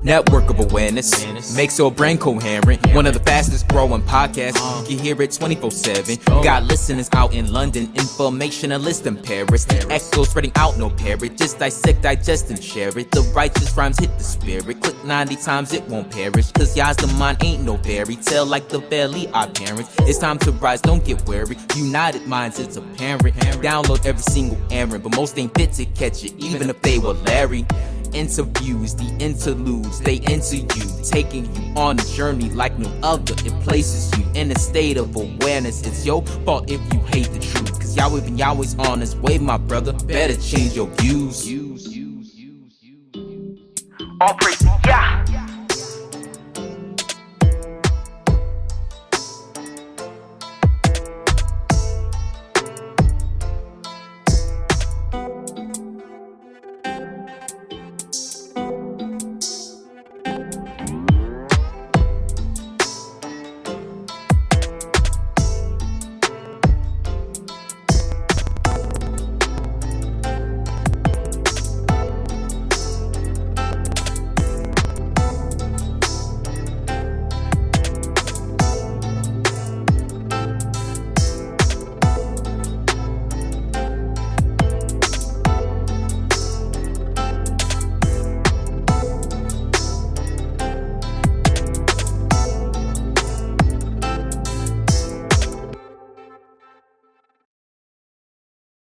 Network of awareness makes your brain coherent. One of the fastest growing podcasts. You can hear it 24/7. Got listeners out in London, informationalists in Paris. Echo spreading out, no parrot. Just dissect, digest, and share it. The righteous rhymes hit the spirit. Click 90 times, it won't perish. Cause y'all's the mind ain't no fairy tale like the valley our parents. It's time to rise, don't get wary. United minds, it's apparent. Download every single errand, but most ain't fit to catch it, even if they were Larry. Interviews, the interludes, they into you, taking you on a journey like no other. It places you in a state of awareness. It's your fault if you hate the truth, cause Yahweh and Yahweh's on his way, my brother. Better change your views. All praise to Yah.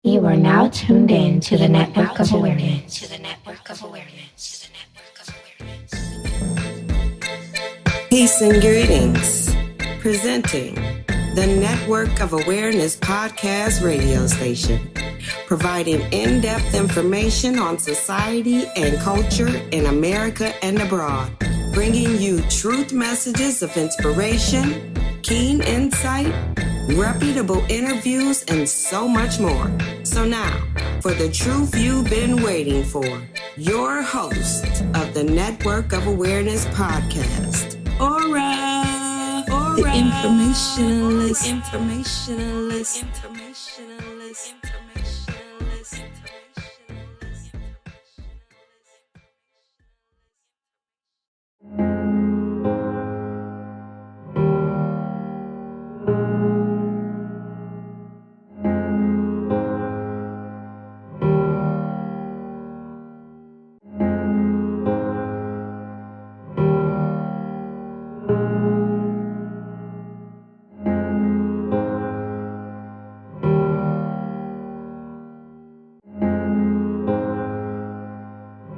You are now tuned in to the Network of Awareness. Peace and greetings. Presenting the Network of Awareness podcast radio station, providing in-depth information on society and culture in America and abroad, bringing you truth messages of inspiration, keen insight, reputable interviews, and so much more. So now, for the truth you've been waiting for, your host of the Network of Awareness podcast, Aura, the informationalist.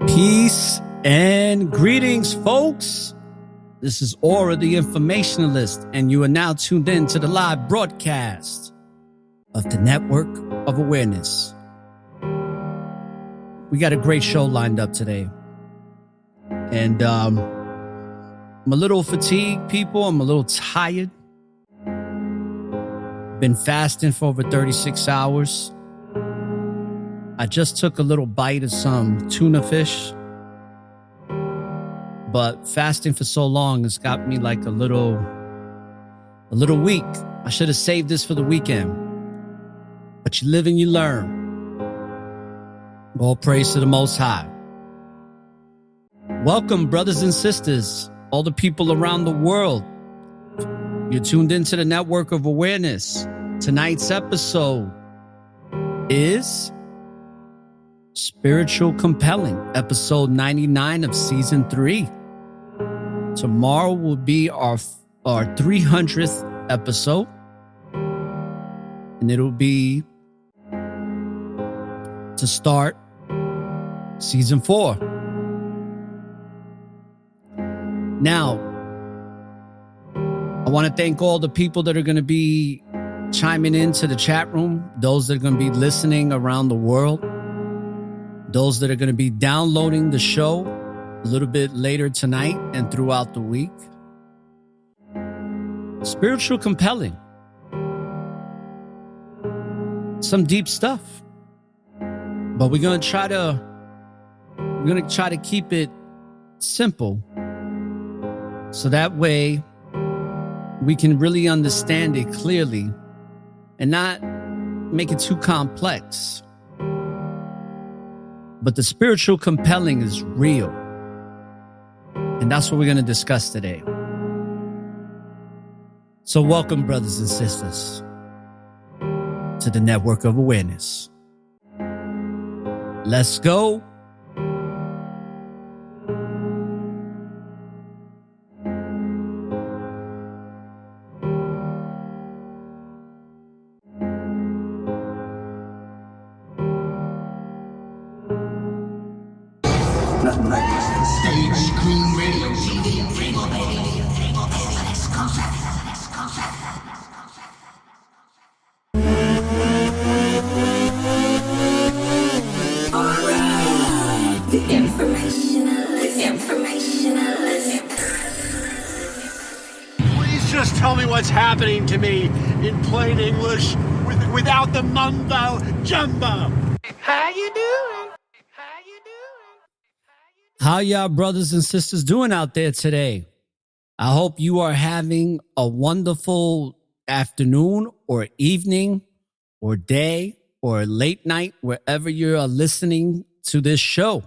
Peace and greetings, folks. This is Aura, the informationalist, and you are now tuned in to the live broadcast of the Network of Awareness. We got a great show lined up today. And I'm a little fatigued, people. I'm a little tired. Been fasting for over 36 hours. I just took a little bite of some tuna fish, but fasting for so long has got me like a little weak. I should have saved this for the weekend, but you live and you learn. All praise to the Most High. Welcome, brothers and sisters, all the people around the world. You're tuned into the Network of Awareness. Tonight's episode is Spiritual Compelling, episode 99 of season 3. Tomorrow will be our 300th episode, and it'll be to start season 4. Now, I want to thank all the people that are going to be chiming into the chat room, those that are going to be listening around the world, those that are going to be downloading the show a little bit later tonight and throughout the week. Spiritual Compelling. Some deep stuff. But we're going to try to keep it simple, so that way we can really understand it clearly and not make it too complex. But the spiritual compelling is real. And that's what we're going to discuss today. So welcome, brothers and sisters, to the Network of Awareness. Let's go. Nothing like this. Stage Screen Radio. Alright, the informationalist. Please just tell me what's happening to me in plain English without the mumbo jumbo. How you doing? How y'all brothers and sisters doing out there today? I hope you are having a wonderful afternoon or evening or day or late night, wherever you're listening to this show.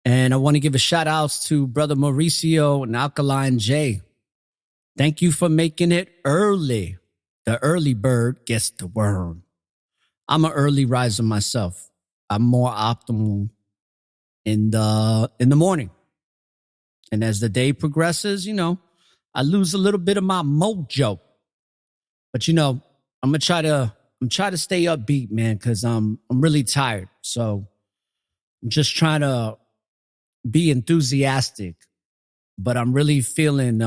And I want to give a shout out to Brother Mauricio and Alkaline J. Thank you for making it early. The early bird gets the worm. I'm an early riser myself. I'm more optimal in the morning. And as the day progresses, I lose a little bit of my mojo. But I'm gonna try to stay upbeat, man, because I'm really tired. So I'm just trying to be enthusiastic, but I'm really feeling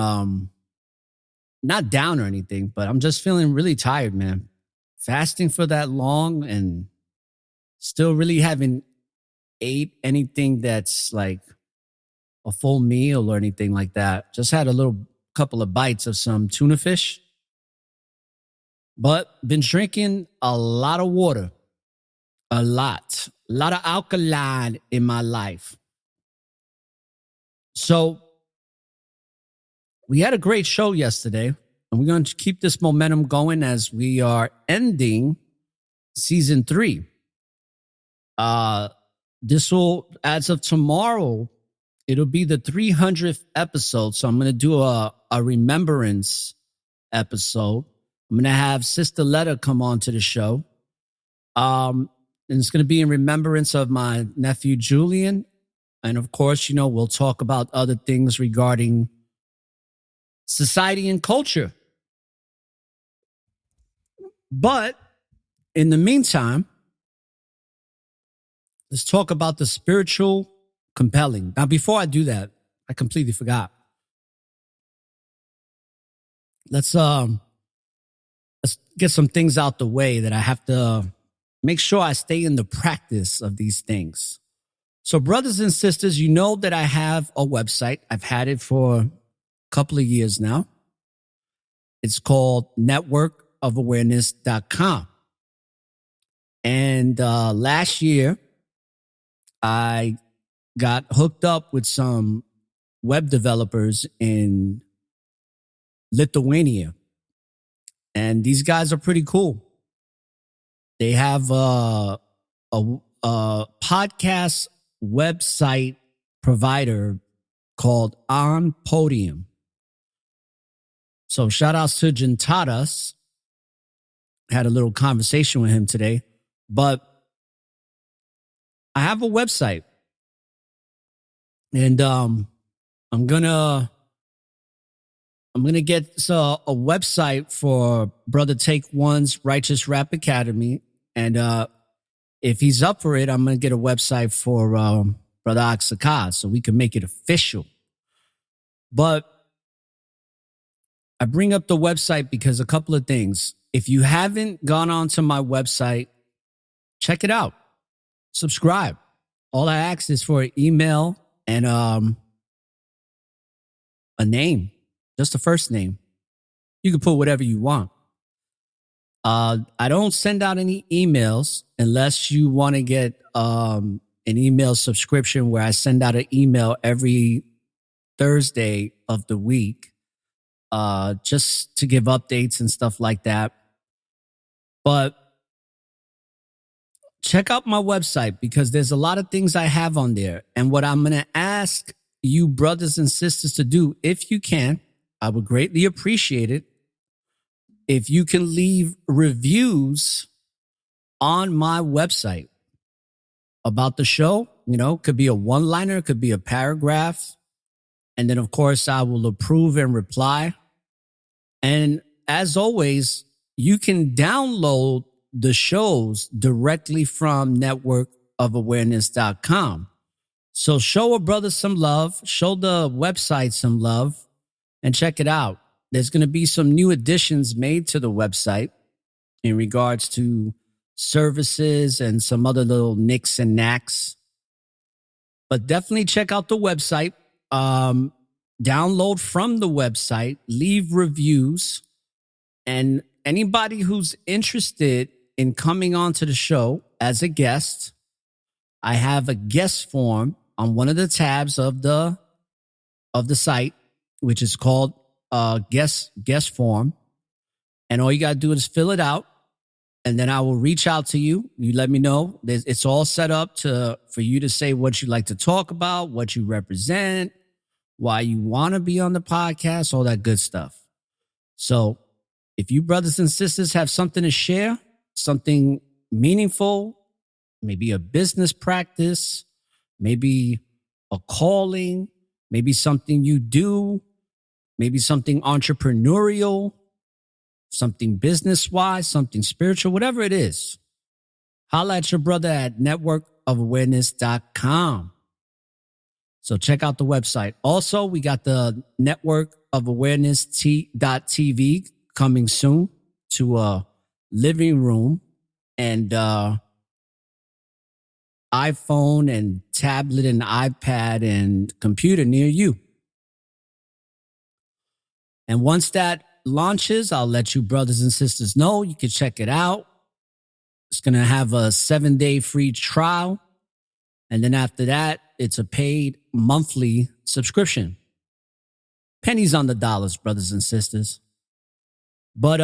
not down or anything, but I'm just feeling really tired, man. Fasting for that long and still really haven't ate anything that's like a full meal or anything like that. Just had a couple of bites of some tuna fish, but been drinking a lot of water, a lot of alkaline in my life. So we had a great show yesterday, and we're going to keep this momentum going as we are ending season 3. This will, as of tomorrow, it'll be the 300th episode. So I'm going to do a remembrance episode. I'm going to have Sister Letta come on to the show. And it's going to be in remembrance of my nephew, Julian. And of course, we'll talk about other things regarding society and culture. But in the meantime, let's talk about the spiritual compelling. Now, before I do that, I completely forgot. Let's get some things out the way that I have to make sure I stay in the practice of these things. So, brothers and sisters, you know that I have a website. I've had it for a couple of years now. It's called networkofawareness.com. And last year, I got hooked up with some web developers in Lithuania. And these guys are pretty cool. They have a podcast website provider called On Podium. So shout outs to Gentadas. Had a little conversation with him today. But I have a website. And I'm gonna get a website for Brother Take One's Righteous Rap Academy. And if he's up for it, I'm gonna get a website for Brother Oxakai so we can make it official. But I bring up the website because a couple of things. If you haven't gone onto my website, check it out. Subscribe. All I ask is for an email and a name, just the first name. You can put whatever you want. I don't send out any emails unless you want to get an email subscription where I send out an email every Thursday of the week, just to give updates and stuff like that. But check out my website because there's a lot of things I have on there. And what I'm going to ask you brothers and sisters to do, if you can, I would greatly appreciate it. If you can leave reviews on my website about the show, could be a one-liner, could be a paragraph. And then, of course, I will approve and reply. And as always, you can download the shows directly from networkofawareness.com. So show a brother some love, show the website some love, and check it out. There's going to be some new additions made to the website in regards to services and some other little nicks and knacks. But definitely check out the website. Download from the website, leave reviews, and anybody who's interested in coming onto the show as a guest, I have a guest form on one of the tabs of the site, which is called guest form. And all you got to do is fill it out. And then I will reach out to you. You let me know. It's all set up for you to say what you like to talk about, what you represent, why you want to be on the podcast, all that good stuff. So if you brothers and sisters have something to share, something meaningful, maybe a business practice, maybe a calling, maybe something you do, maybe something entrepreneurial, something business-wise, something spiritual, whatever it is, holla at your brother at networkofawareness.com. So check out the website. Also, we got the Network of Awareness TV coming soon to a living room and iPhone and tablet and iPad and computer near you. And once that launches, I'll let you brothers and sisters know. You can check it out. It's going to have a 7-day free trial. And then after that, it's a paid monthly subscription. Pennies on the dollars, brothers and sisters. But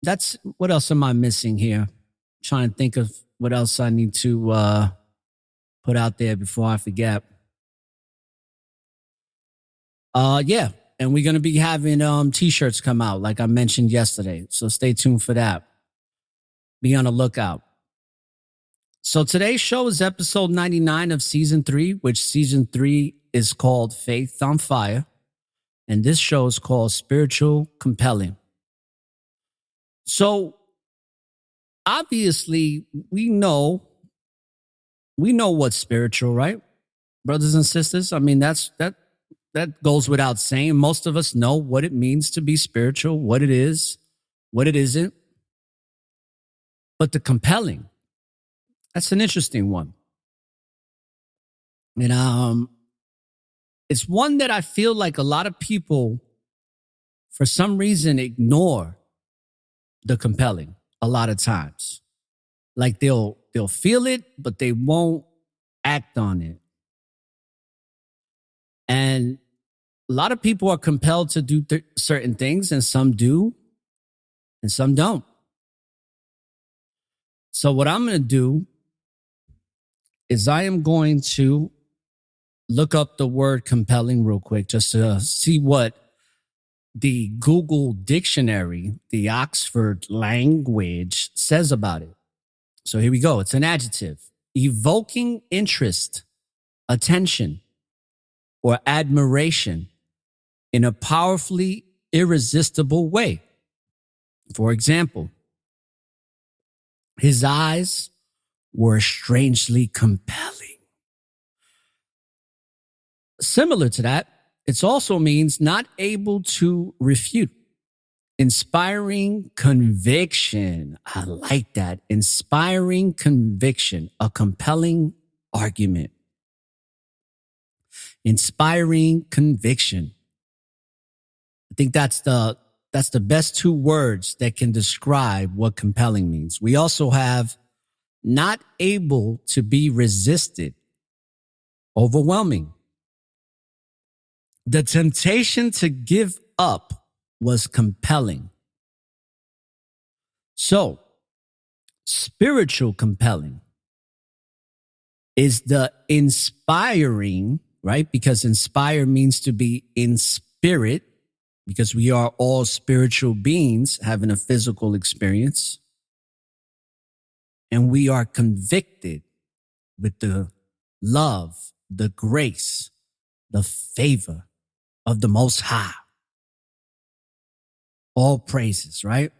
that's what else am I missing here? Trying to think of what else I need to put out there before I forget. Yeah. And we're going to be having t-shirts come out like I mentioned yesterday. So stay tuned for that. Be on the lookout. So today's show is episode 99 of season 3, which season 3 is called Faith on Fire. And this show is called Spiritual Compelling. So obviously we know what's spiritual, right? Brothers and sisters. I mean, that goes without saying. Most of us know what it means to be spiritual, what it is, what it isn't. But the compelling, that's an interesting one. And it's one that I feel like a lot of people, for some reason, ignore the compelling a lot of times. Like they'll feel it, but they won't act on it. And a lot of people are compelled to do certain things, and some do, and some don't. So what I'm going to do is I am going to look up the word compelling real quick just to see what the Google dictionary, the Oxford language, says about it. So here we go. It's an adjective. Evoking interest, attention, or admiration in a powerfully irresistible way. For example, his eyes were strangely compelling. Similar to that, it also means not able to refute. Inspiring conviction. I like that. Inspiring conviction, a compelling argument. Inspiring conviction. I think that's the best two words that can describe what compelling means. We also have not able to be resisted. Overwhelming. The temptation to give up was compelling. So, Spiritual compelling is the inspiring, right? Because inspire means to be in spirit, because we are all spiritual beings having a physical experience. And we are convicted with the love, the grace, the favor of the Most High. All praises, right?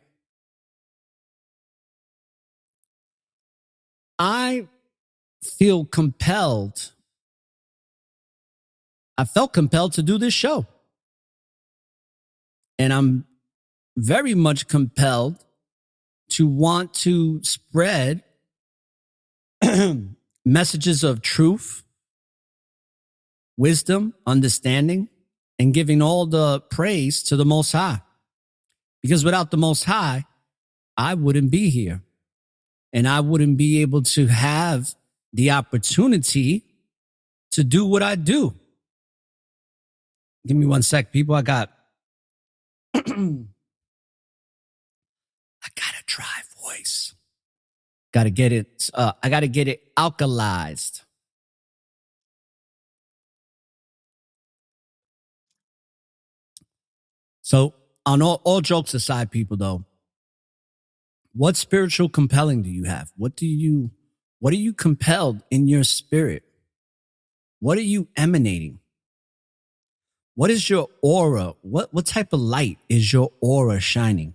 I felt compelled to do this show. And I'm very much compelled to want to spread messages of truth, wisdom, understanding, and giving all the praise to the Most High. Because without the Most High, I wouldn't be here. And I wouldn't be able to have the opportunity to do what I do. Give me 1 sec, people. I got a dry voice. I got to get it alkalized. So on all jokes aside, people, though, what spiritual compelling do you have? What are you compelled in your spirit? What are you emanating? What is your aura? What type of light is your aura shining?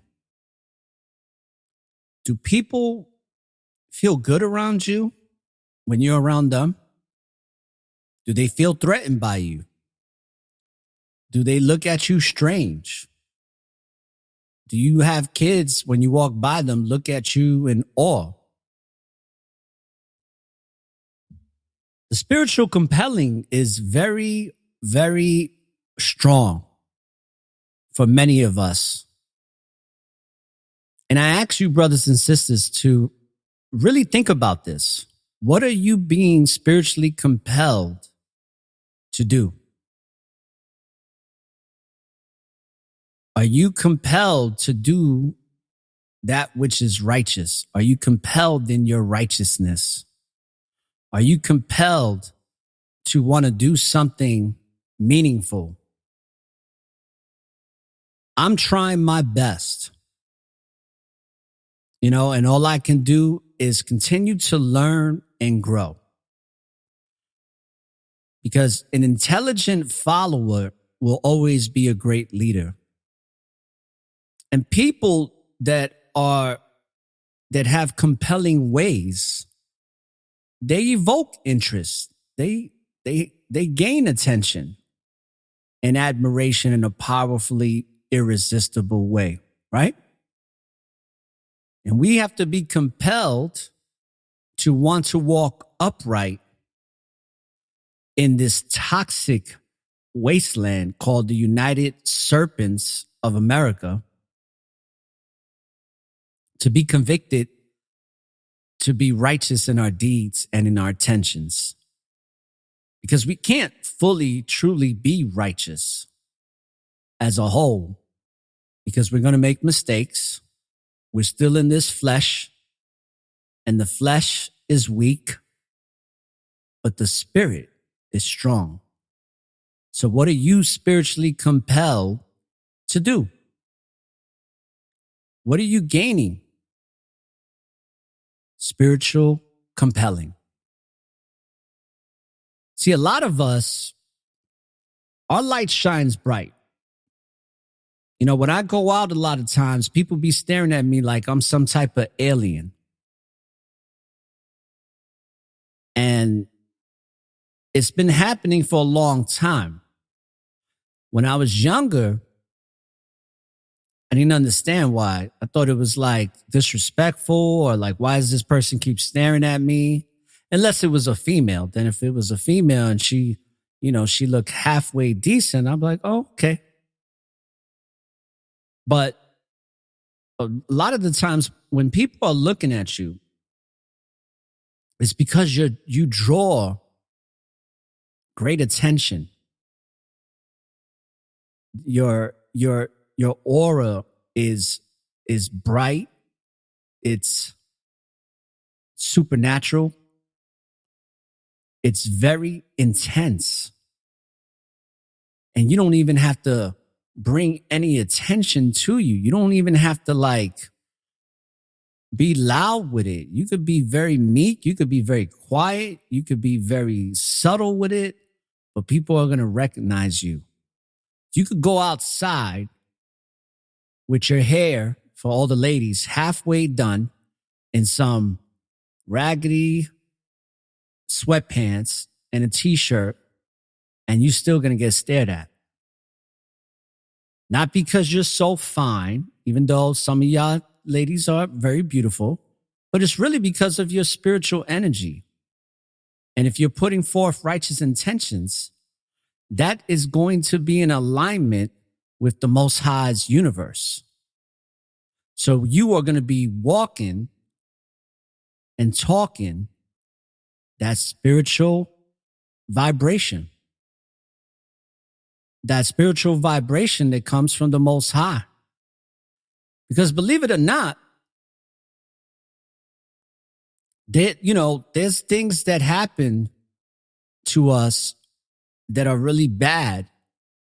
Do people feel good around you when you're around them? Do they feel threatened by you? Do they look at you strange? Do you have kids when you walk by them look at you in awe? The spiritual compelling is very, very strong for many of us. And I ask you, brothers and sisters, to really think about this. What are you being spiritually compelled to do? Are you compelled to do that which is righteous? Are you compelled in your righteousness? Are you compelled to want to do something meaningful? I'm trying my best, and all I can do is continue to learn and grow. Because an intelligent follower will always be a great leader. And people that have compelling ways, they evoke interest. They gain attention and admiration in a powerfully irresistible way, right? And we have to be compelled to want to walk upright in this toxic wasteland called the United Serpents of America, to be convicted, to be righteous in our deeds and in our intentions. Because we can't fully, truly be righteous as a whole, because we're going to make mistakes. We're still in this flesh, and the flesh is weak, but the spirit is strong. So what are you spiritually compelled to do? What are you gaining? Spiritual compelling. See, a lot of us, our light shines bright. When I go out a lot of times, people be staring at me like I'm some type of alien. And it's been happening for a long time. When I was younger, I didn't understand why. I thought it was like disrespectful, or like, why does this person keep staring at me? Unless it was a female. Then if it was a female and she looked halfway decent, I'm like, oh, okay. But a lot of the times when people are looking at you, it's because you draw great attention. Your aura is bright. It's supernatural. It's very intense. And you don't even have to bring any attention to you. You don't even have to like be loud with it. You could be very meek. You could be very quiet. You could be very subtle with it, but people are going to recognize you. You could go outside with your hair, for all the ladies, halfway done in some raggedy sweatpants and a t-shirt, and you're still going to get stared at. Not because you're so fine, even though some of y'all ladies are very beautiful, but it's really because of your spiritual energy. And if you're putting forth righteous intentions, that is going to be in alignment with the Most High's universe. So you are going to be walking and talking that spiritual vibration. That spiritual vibration that comes from the Most High. Because believe it or not, there's things that happen to us that are really bad,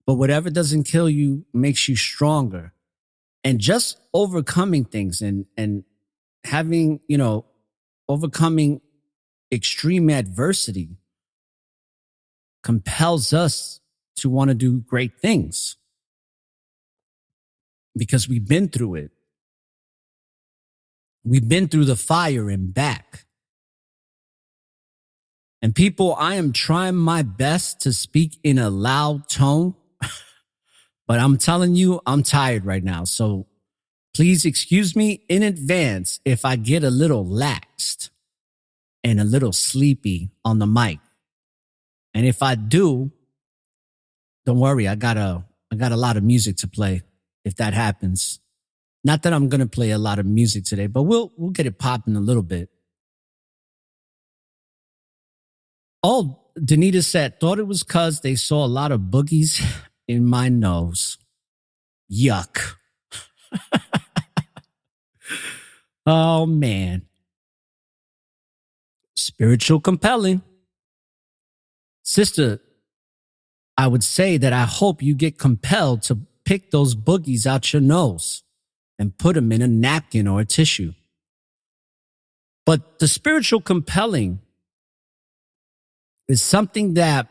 but whatever doesn't kill you makes you stronger. And just overcoming things and having, overcoming extreme adversity compels us to want to do great things because we've been through it. We've been through the fire and back. And people, I am trying my best to speak in a loud tone, but I'm telling you, I'm tired right now. So please excuse me in advance if I get a little laxed and a little sleepy on the mic. And if I do, don't worry, I got a lot of music to play if that happens. Not that I'm going to play a lot of music today, but we'll get it popping a little bit. Oh, Danita said, thought it was because they saw a lot of boogies in my nose. Yuck. Oh, man. Spiritual compelling. Sister, I would say that I hope you get compelled to pick those boogies out your nose and put them in a napkin or a tissue. But the spiritual compelling is something that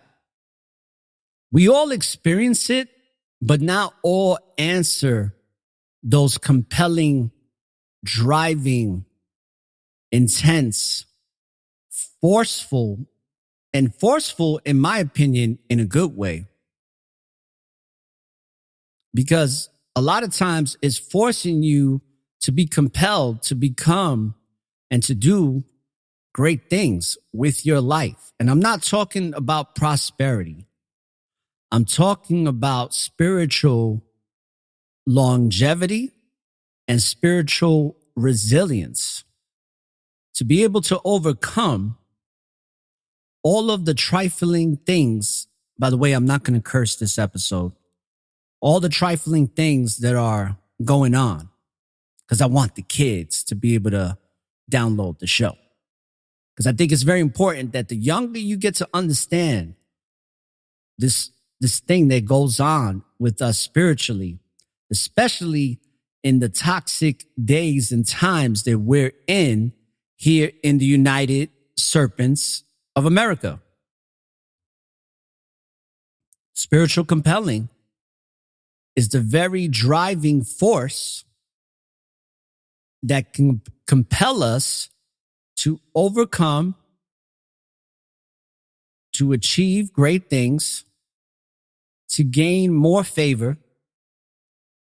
we all experience it, but not all answer those compelling, driving, intense, forceful in my opinion, in a good way. Because a lot of times it's forcing you to be compelled to become and to do great things with your life. And I'm not talking about prosperity. I'm talking about spiritual longevity and spiritual resilience. To be able to overcome all of the trifling things. By the way, I'm not going to curse this episode. All the trifling things that are going on, because I want the kids to be able to download the show. Because I think it's very important that the younger you get to understand this thing that goes on with us spiritually, especially in the toxic days and times that we're in here in the United Serpents of America. Spiritual compelling is the very driving force that can compel us to overcome, to achieve great things, to gain more favor,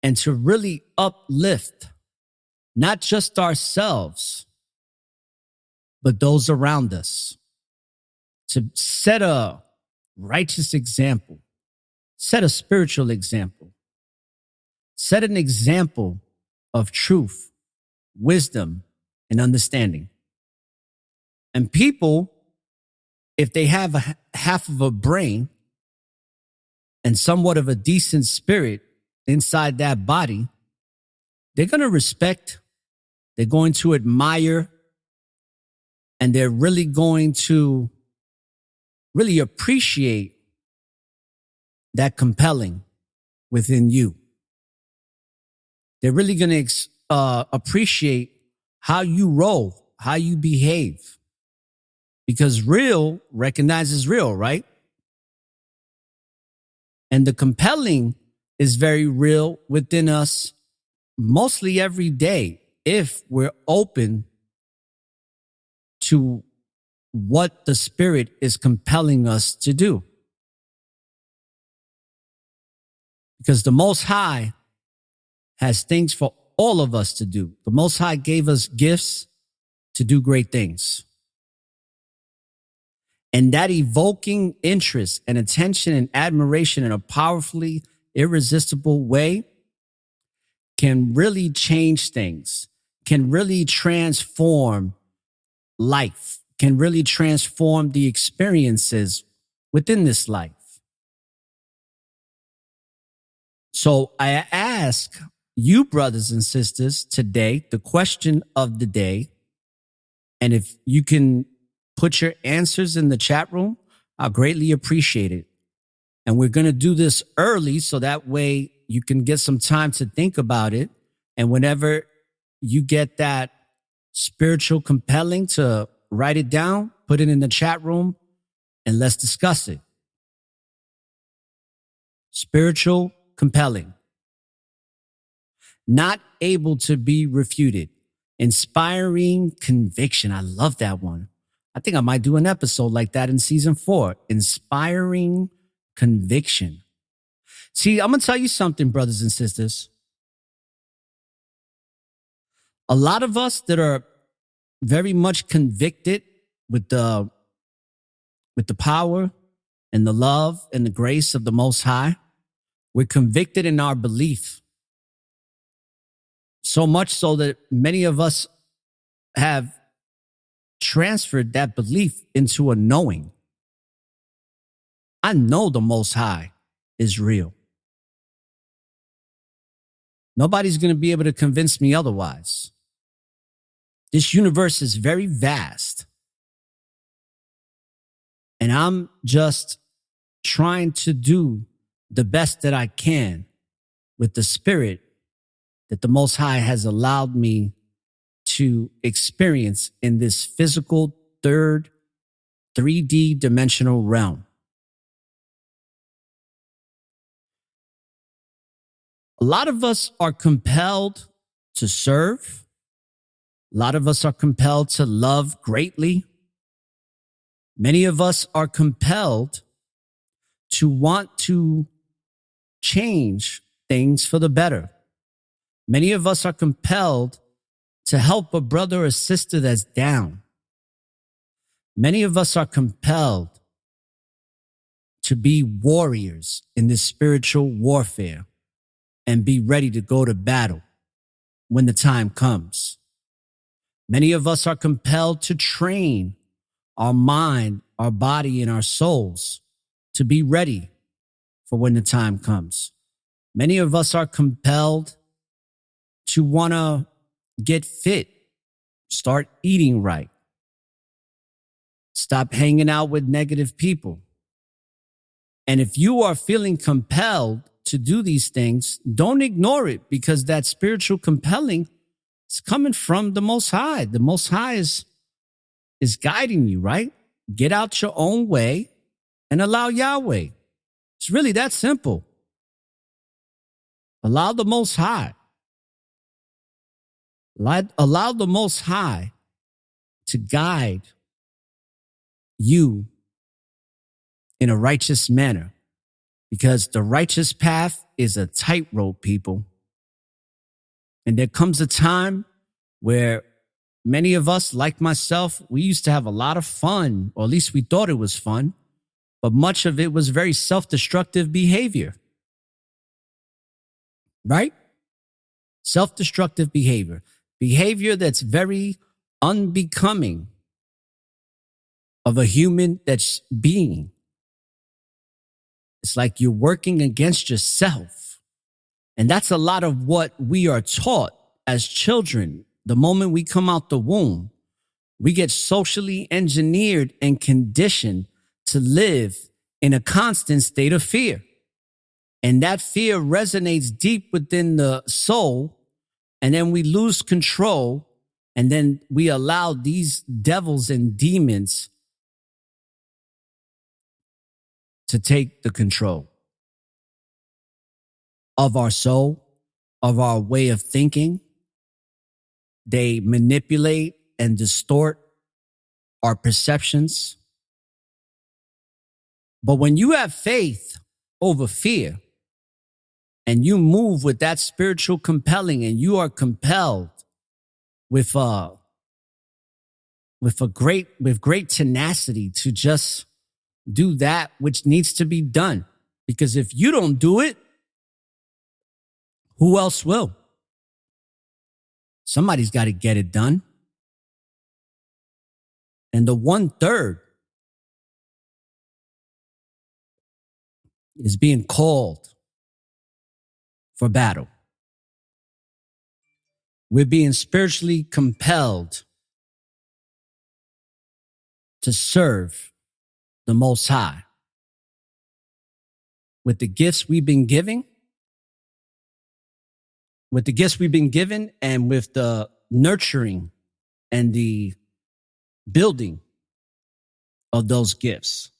and to really uplift not just ourselves, but those around us. To set a righteous example, set a spiritual example, set an example of truth, wisdom, and understanding. And people, if they have half of a brain and somewhat of a decent spirit inside that body, they're going to respect, they're going to admire, And they're really going to really appreciate that compelling within you. They're really going to appreciate how you roll, how you behave. Because real recognizes real, right? And the compelling is very real within us mostly every day if we're open to what the Spirit is compelling us to do. Because the Most High has things for all of us to do. The Most High gave us gifts to do great things. And that evoking interest and attention and admiration in a powerfully irresistible way can really change things, can really transform life, can really transform the experiences within this life. So I ask you, brothers and sisters, today, the question of the day, and if you can put your answers in the chat room, I'll greatly appreciate it. And we're going to do this early so that way you can get some time to think about it. And whenever you get that spiritual compelling to write it down, put it in the chat room, and let's discuss it. Spiritual compelling. Not able to be refuted. Inspiring conviction. I love that one. I think I might do an episode like that in season 4. Inspiring conviction. See, I'm going to tell you something, brothers and sisters. A lot of us that are very much convicted with the power and the love and the grace of the Most High, we're convicted in our belief. So much so that many of us have transferred that belief into a knowing. I know the Most High is real. Nobody's going to be able to convince me otherwise. This universe is very vast. And I'm just trying to do the best that I can with the spirit that the Most High has allowed me to experience in this physical 3D dimensional realm. A lot of us are compelled to serve. A lot of us are compelled to love greatly. Many of us are compelled to want to change things for the better. Many of us are compelled to help a brother or sister that's down. Many of us are compelled to be warriors in this spiritual warfare and be ready to go to battle when the time comes. Many of us are compelled to train our mind, our body, and our souls to be ready for when the time comes. Many of us are compelled to want to get fit, start eating right, stop hanging out with negative people. And if you are feeling compelled to do these things, don't ignore it, because that spiritual compelling is coming from the Most High. The Most High is guiding you, right? Get out your own way and allow Yahweh. It's really that simple. Allow the Most High. Allow the Most High to guide you in a righteous manner, because the righteous path is a tightrope, people. And there comes a time where many of us, like myself, we used to have a lot of fun, or at least we thought it was fun, but much of it was very self-destructive behavior. Right? Self-destructive behavior. Behavior that's very unbecoming of a human that's being. It's like you're working against yourself. And that's a lot of what we are taught as children. The moment we come out the womb, We get socially engineered and conditioned to live in a constant state of fear. And that fear resonates deep within the soul. And then we lose control. And then we allow these devils and demons to take the control of our soul, of our way of thinking. They manipulate and distort our perceptions. But when you have faith over fear and you move with that spiritual compelling and you are compelled with great tenacity to just do that which needs to be done. Because if you don't do it, who else will? Somebody's got to get it done. And the 1/3 is being called for battle. We're being spiritually compelled to serve the Most High. With the gifts we've been given, and with the nurturing and the building of those gifts.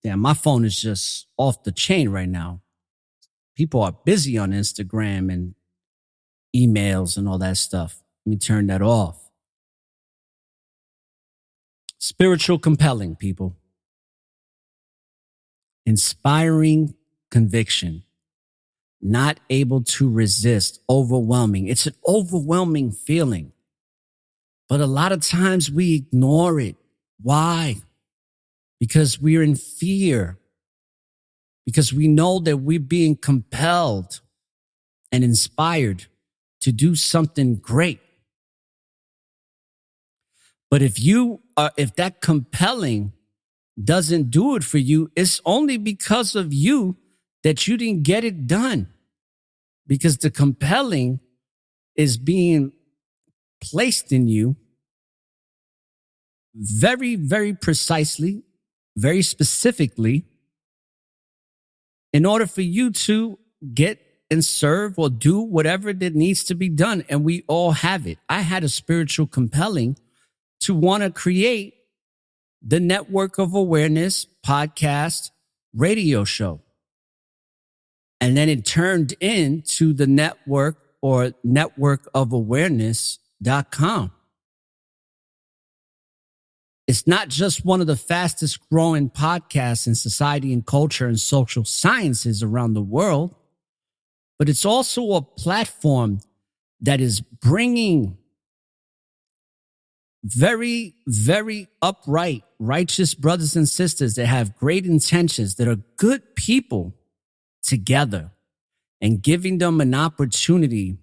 Damn, my phone is just off the chain right now. People are busy on Instagram and emails and all that stuff. Let me turn that off. Spiritual compelling, people. Inspiring conviction. Not able to resist. Overwhelming. It's an overwhelming feeling. But a lot of times we ignore it. Why? Because we're in fear. Because we know that we're being compelled and inspired to do something great. But if that compelling doesn't do it for you, it's only because of you that you didn't get it done. Because the compelling is being placed in you very, very precisely, very specifically, in order for you to get and serve or do whatever that needs to be done. And we all have it. I had a spiritual compelling to want to create the Network of Awareness podcast radio show. And then it turned into the network or networkofawareness.com. It's not just one of the fastest growing podcasts in society and culture and social sciences around the world, but it's also a platform that is bringing very, very upright, righteous brothers and sisters that have great intentions, that are good people together, and giving them an opportunity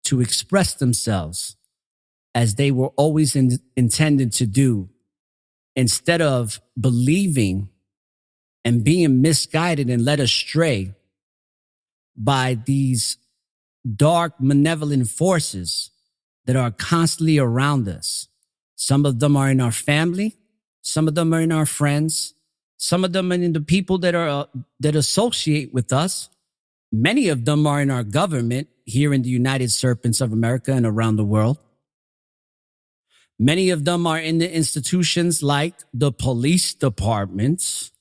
to express themselves as they were always intended to do, instead of believing and being misguided and led astray by these dark, malevolent forces that are constantly around us. Some of them are in our family. Some of them are in our friends. Some of them are in the people that associate with us. Many of them are in our government here in the United Serpents of America and around the world. Many of them are in the institutions like the police departments.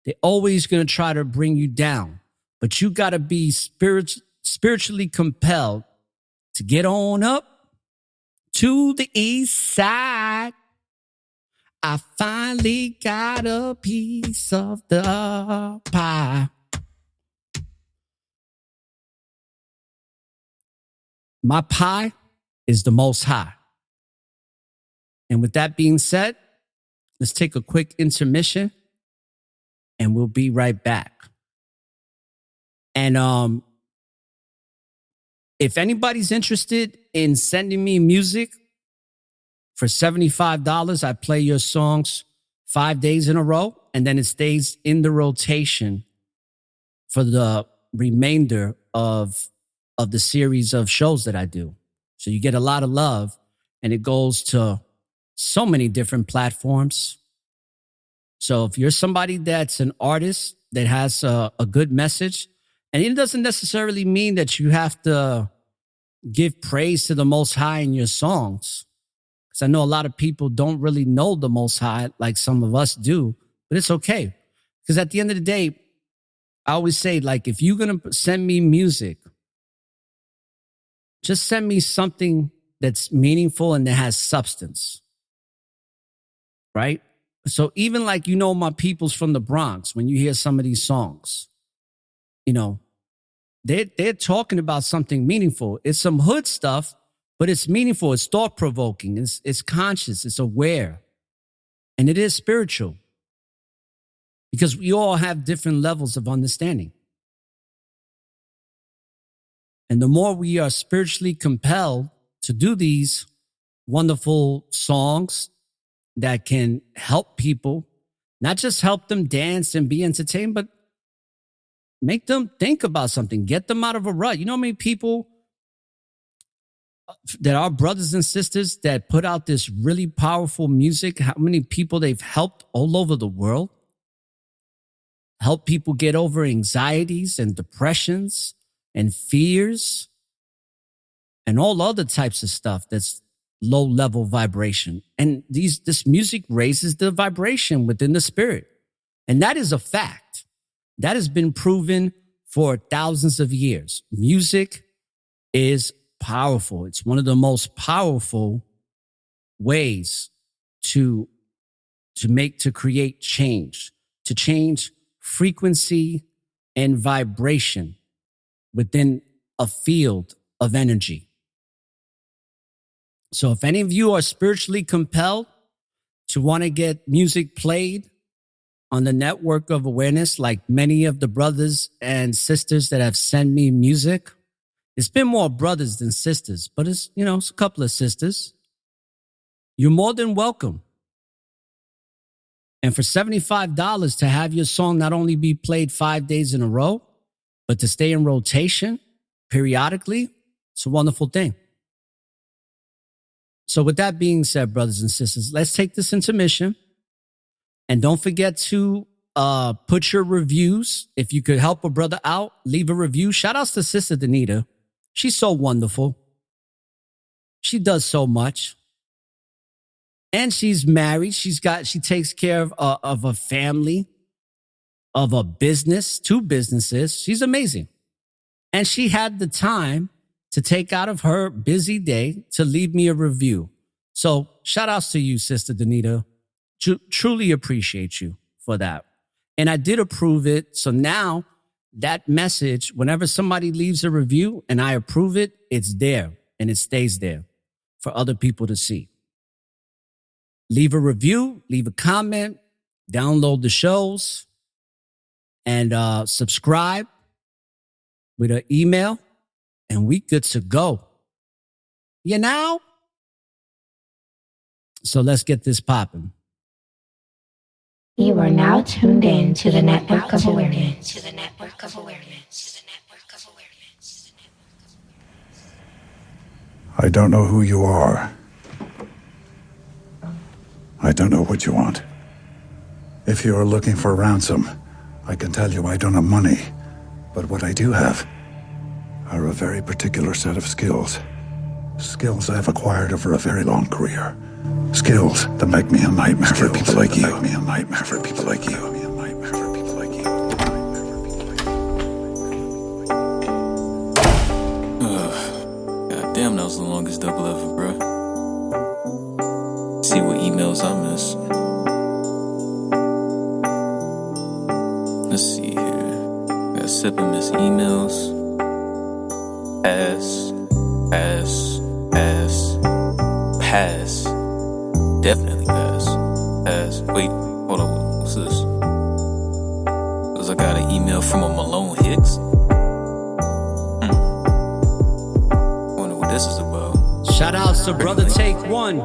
They're always going to try to bring you down, but you got to be spiritually compelled to get on up to the east side. I finally got a piece of the pie. My pie is the Most High. And with that being said, let's take a quick intermission and we'll be right back. And if anybody's interested in sending me music, for $75, I play your songs 5 days in a row, and then it stays in the rotation for the remainder of the series of shows that I do. So you get a lot of love, and it goes to so many different platforms. So if you're somebody that's an artist that has a good message, and it doesn't necessarily mean that you have to give praise to the Most High in your songs. Because I know a lot of people don't really know the Most High like some of us do, but it's okay. Because at the end of the day, I always say, like, if you're going to send me music, just send me something that's meaningful and that has substance, right? So even like, you know, my peoples from the Bronx, when you hear some of these songs, you know, they're talking about something meaningful. It's some hood stuff, but it's meaningful. It's thought-provoking. It's conscious. It's aware. And it is spiritual. Because we all have different levels of understanding. And the more we are spiritually compelled to do these wonderful songs that can help people, not just help them dance and be entertained, but make them think about something, get them out of a rut. You know how many people that are brothers and sisters that put out this really powerful music, how many people they've helped all over the world? Help people get over anxieties and depressions and fears and all other types of stuff that's low level vibration. And this music raises the vibration within the spirit. And that is a fact. That has been proven for thousands of years. Music is powerful. It's one of the most powerful ways to create change, to change frequency and vibration within a field of energy. So if any of you are spiritually compelled to want to get music played on the network of awareness, like many of the brothers and sisters that have sent me music, it's been more brothers than sisters, but it's a couple of sisters. You're more than welcome. And for $75 to have your song not only be played 5 days in a row, but to stay in rotation periodically, it's a wonderful thing. So with that being said, brothers and sisters, let's take this intermission. And don't forget to put your reviews. If you could help a brother out, leave a review. Shout outs to Sister Danita. She's so wonderful. She does so much. And she's married. She takes care of a family, of a business, 2 businesses. She's amazing. And she had the time to take out of her busy day to leave me a review. So shout outs to you, Sister Danita. Truly appreciate you for that. And I did approve it. So now that message, whenever somebody leaves a review and I approve it, it's there and it stays there for other people to see. Leave a review, leave a comment, download the shows, and subscribe with an email, and we good to go. You know? So let's get this popping. You are now tuned in to the network of awareness. I don't know who you are. I don't know what you want. If you are looking for ransom, I can tell you I don't have money. But what I do have are a very particular set of skills. Skills I've acquired over a very long career. Skills that make me a nightmare for people like you. Make me a nightmare for people like you. God damn, that was the longest double ever, bro. See what emails I miss. Let's see here. Got 7 missed emails. Pass. Definitely pass. Wait, hold on. What's this? Because I got an email from a Malone Hicks. Wonder what this is about. Shout outs to Brother Take One.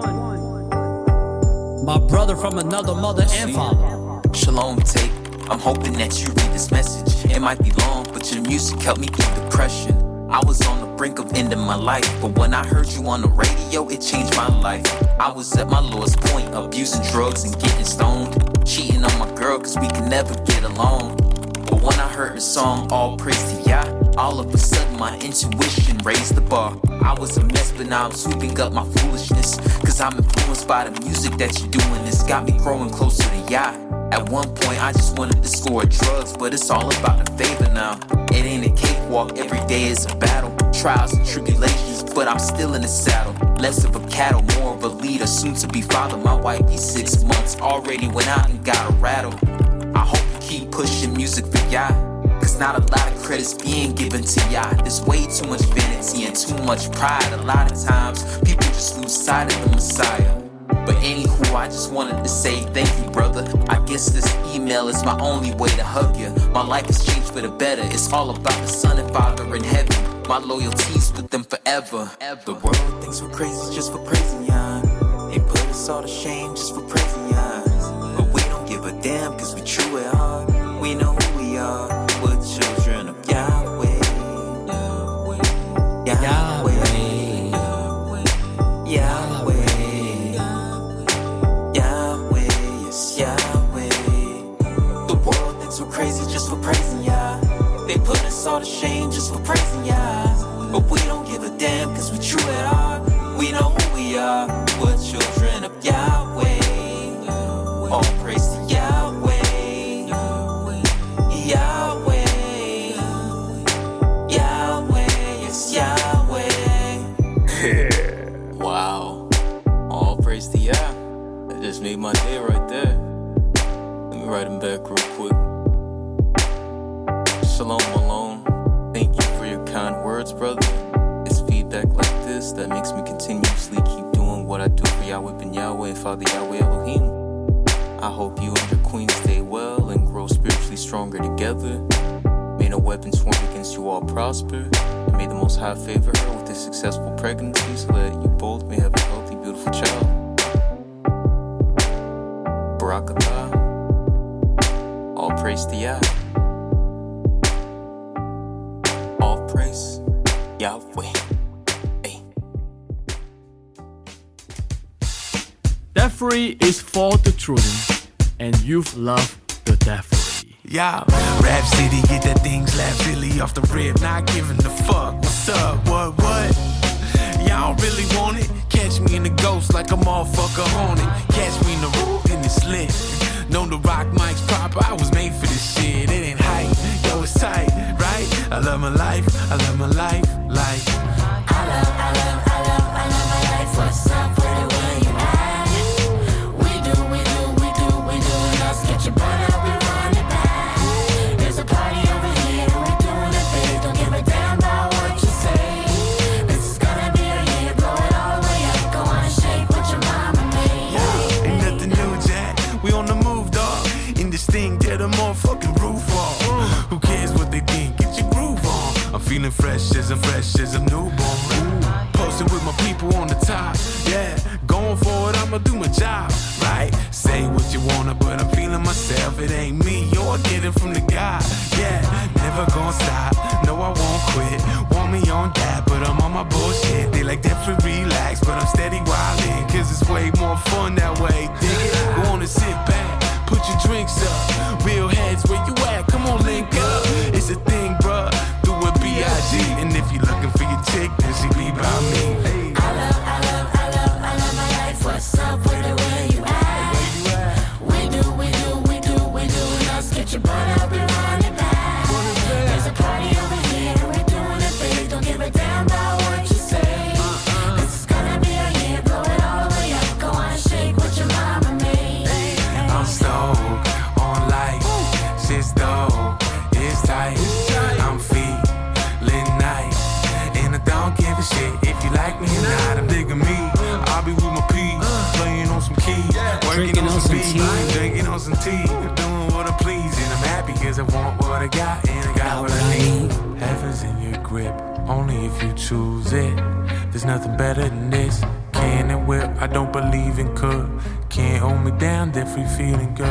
My brother from another mother and father. Shalom, Take. I'm hoping that you read this message. It might be long, but your music helped me through depression. I was on the brink of ending my life. But when I heard you on the radio, it changed my life. I was at my lowest point, abusing drugs and getting stoned, cheating on my girl cause we could never get along. But when I heard the song All Praise to Yah, all of a sudden my intuition raised the bar. I was a mess, but now I'm sweeping up my foolishness, cause I'm influenced by the music that you're doing. It's got me growing closer to Yah. At one point I just wanted to score drugs, but it's all about the favor now. It ain't a cakewalk, every day is a battle, trials and tribulations, but I'm still in the saddle. Less of a cattle, more of a leader, soon to be father. My wife is 6 months, already went out and got a rattle. I hope you keep pushing music for Yah, cause not a lot of credit's being given to Yah. There's way too much vanity and too much pride. A lot of times people just lose sight of the Messiah. But anywho, I just wanted to say thank you, brother. I guess this email is my only way to hug you. My life has changed for the better. It's all about the Son and Father in heaven. My loyalty's with them forever. The world thinks we're crazy just for praising Yah. They put us all to shame just for praising Yah. But we don't give a damn cause we true at heart. We know who we are. We're children of Yahweh. Yahweh. Yahweh. Yahweh. So crazy just for praising Yah. They put us all to shame just for praising Yah. But we don't give a damn cause we true at heart. We know who we are. We're children of Yahweh. All praise to Yahweh. Yahweh. Yahweh. Yes, Yahweh. Wow. All praise to Yah. That just made my day right there. Let me write him back real quick. Shalom Malone, thank you for your kind words, brother. It's feedback like this that makes me continuously keep doing what I do for Yahweh Ben Yahweh and Father Yahweh Elohim. I hope you and your queen stay well and grow spiritually stronger together. May no weapons formed against you all prosper. And may the Most High favor her with a successful pregnancy so that you both may have a healthy, beautiful child. Barakatah. All praise to Yah. Praise Yahweh. Hey. Deathery is for the children, and youth love the deathery. Yeah, Rap City, get that thing slapped really off the rip. Not giving a fuck. What's up? What? Y'all really want it? Catch me in the ghost like a motherfucker haunted. Catch me in the road in the slit. Know the rock mic's proper. I was made for this shit. It ain't hype, yo, it's tight, right? I love my life. I love my life. Like I love my life. What's up, where you at? We do. Let's get your butt up and run it back. There's a party over here. We're doing it big. Don't give a damn about what you say. This is gonna be a year. Blow it all the way up. Go on and shake what your mama made. yeah, ain't nothing new, Jack. We on the move, dog. In this thing, tear the motherfucking roof off. Who cares what they think? Get your groove on. I'm feeling fresh as I'm newborn. Posting with my people on the top. Yeah, going for it, I'ma do my job. Right? Say what you wanna, but I'm feeling myself. It ain't me, yo, I get it from the God. Yeah, never gonna stop. No, I won't quit. Want me on that, but I'm on my bullshit. They like that for relax, but I'm steady wildin'. Cause it's way more fun that way. Dig it? Go on and sit back. Put your drinks up. Real heads, where you at? Come on, link up. It's a thing, bruh. Do it B.I.G. And if you're looking for your chick, then she be by me. Hey. I love my life. What's up, where you at? We do. Let's get your butt up and run it back. There's a party over here. We're doing it big. Don't give a damn about what you say. This is gonna be a year. Blow it all the way up. Go on and shake what your mama made. I'm stoked on life. Shit's dope. It's tight. I'm feeling nice. And I don't give a shit if you like me or not. I'm digging me. I'll be with my peeps. Playing on some keys. Working on some beats. Drinking on some tea. Doing what I please. And I'm happy cause I want what I got. And I got what I need. Heaven's in your grip. Only if you choose it. There's nothing better than this. Can and will. I don't believe in could. Can't hold me down. Different feeling good. I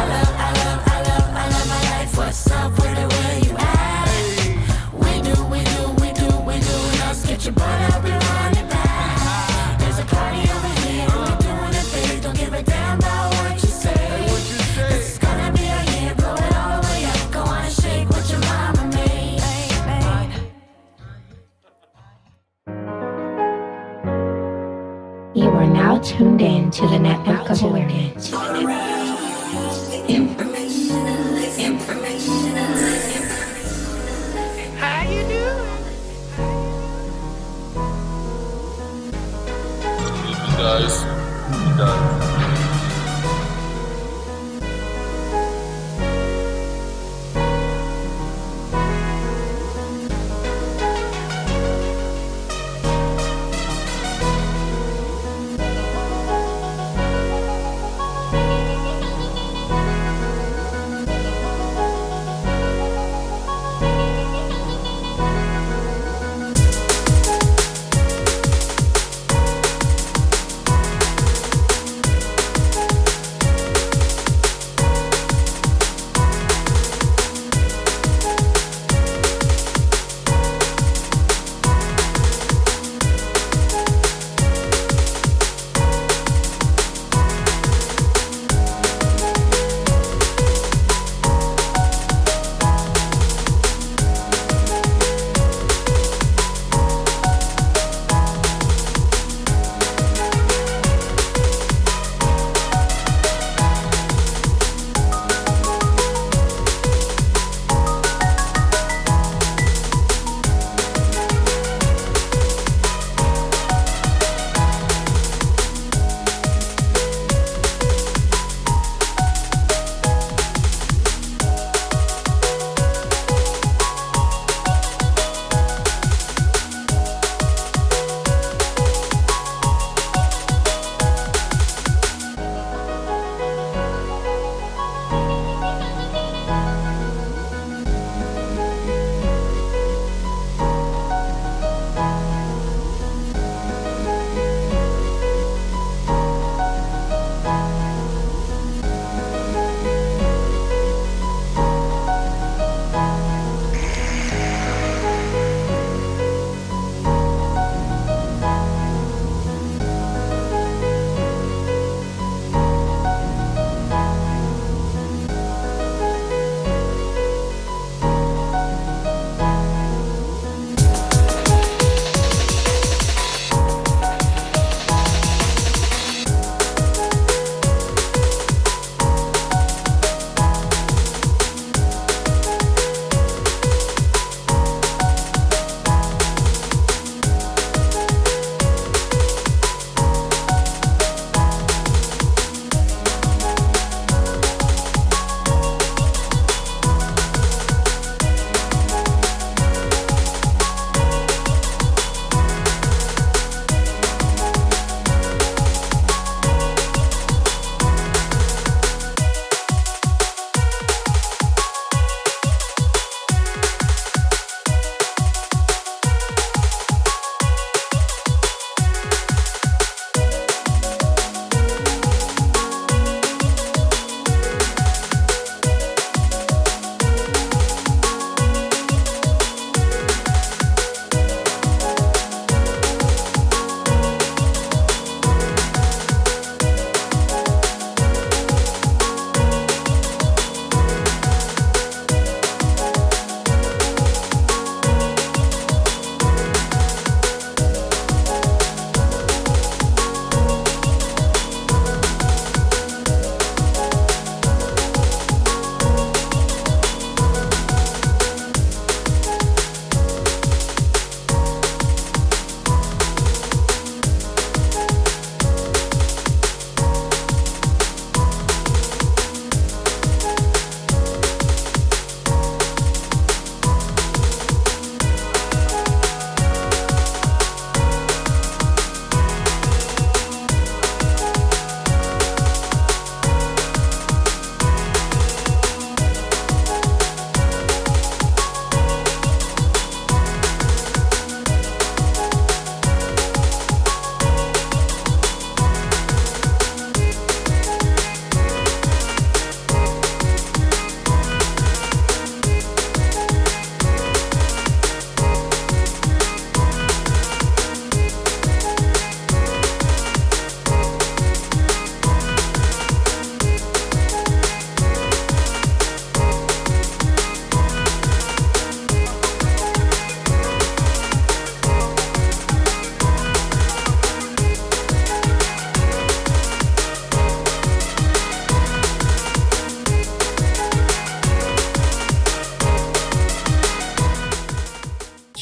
love my life. What's up, where you at? We do. get your butt up and run it back. There's a party over here, we're doing it big. Don't give a damn about what you say. This is gonna be a year, blow it all the way up. Go on and shake what your mama made. You are now tuned in to the Network of Awareness. How you doing? You guys.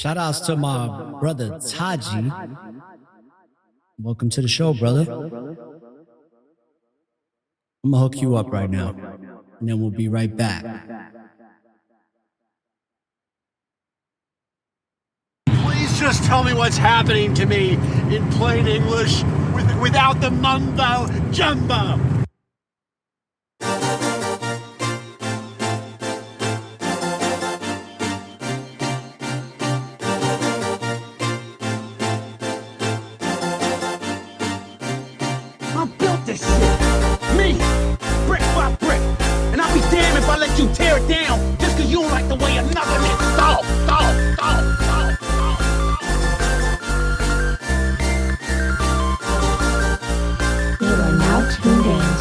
Shout outs to my brother Taji. Welcome to the show, brother. I'm gonna hook you up right now, and then we'll be right back. Please just tell me what's happening to me in plain English without the mumbo jumbo. I built this shit. Me, brick by brick. And I'll be damned if I let you tear it down just cause you don't like the way another nigga thought. You are now tuned in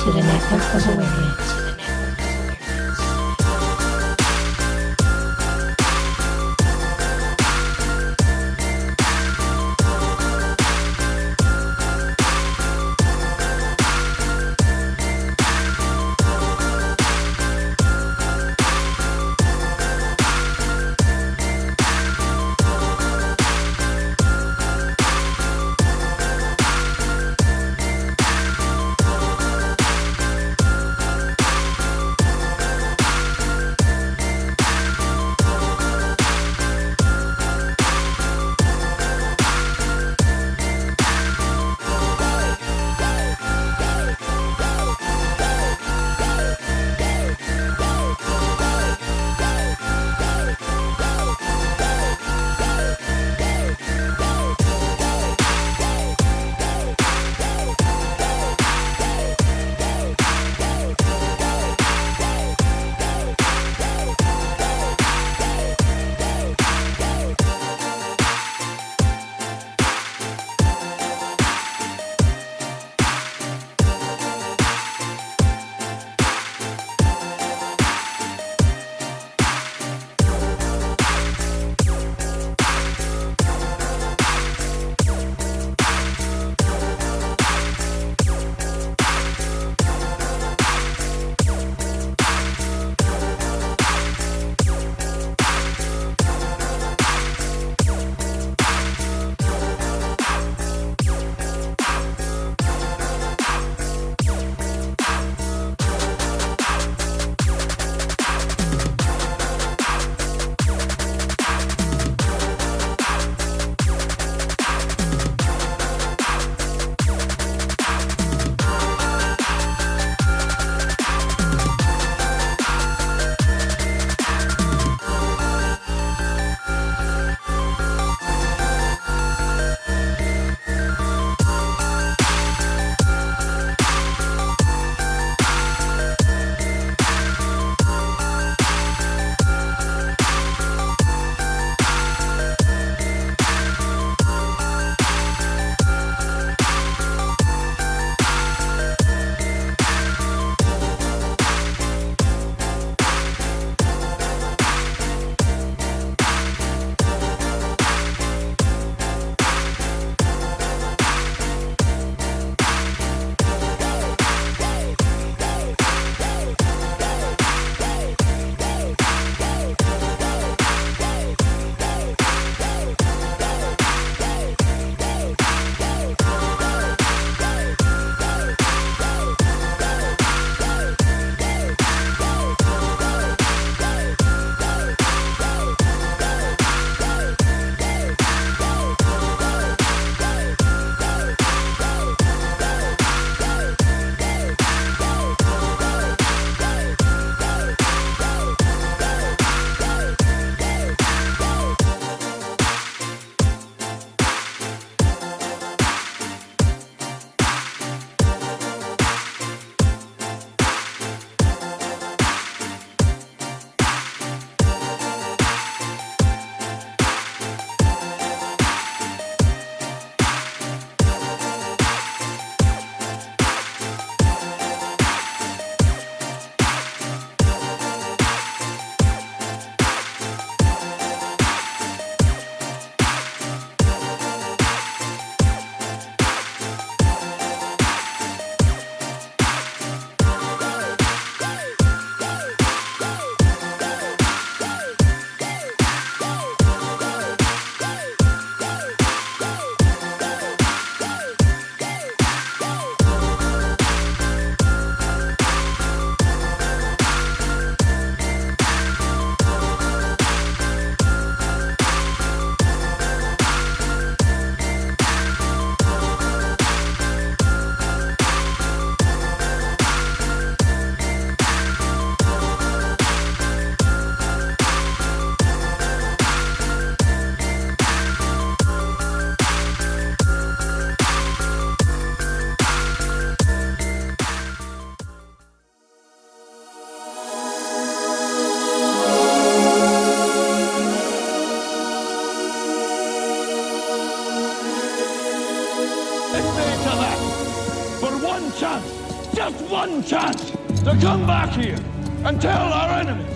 to come back here and tell our enemies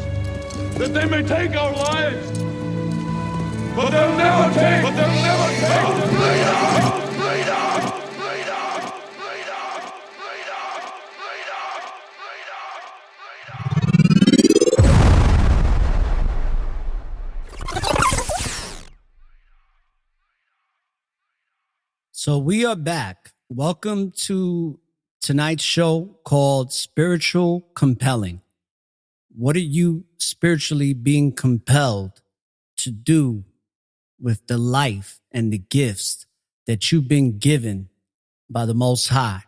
that they may take our lives, but they'll never take our freedom! So we are back. Welcome to tonight's show called Spiritual Compelling. What are you spiritually being compelled to do with the life and the gifts that you've been given by the Most High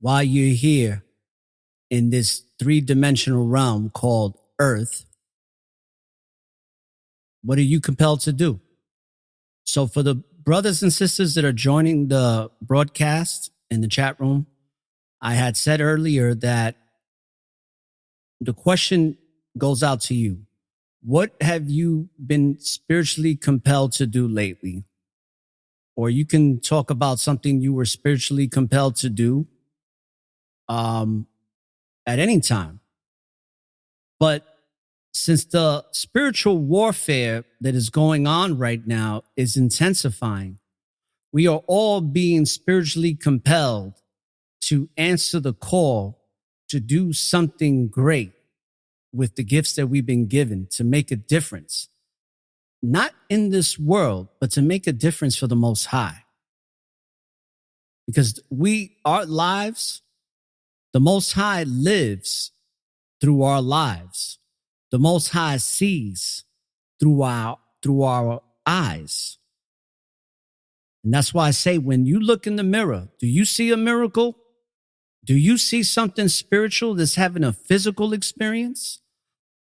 while you're here in this three-dimensional realm called Earth? What are you compelled to do? So for the brothers and sisters that are joining the broadcast in the chat room, I had said earlier that the question goes out to you. What have you been spiritually compelled to do lately? Or you can talk about something you were spiritually compelled to do at any time. But since the spiritual warfare that is going on right now is intensifying, we are all being spiritually compelled to answer the call to do something great with the gifts that we've been given, to make a difference, not in this world, but to make a difference for the Most High. Because our lives, the Most High lives through our lives. The Most High sees through our eyes. And that's why I say, when you look in the mirror, do you see a miracle? Do you see something spiritual that's having a physical experience?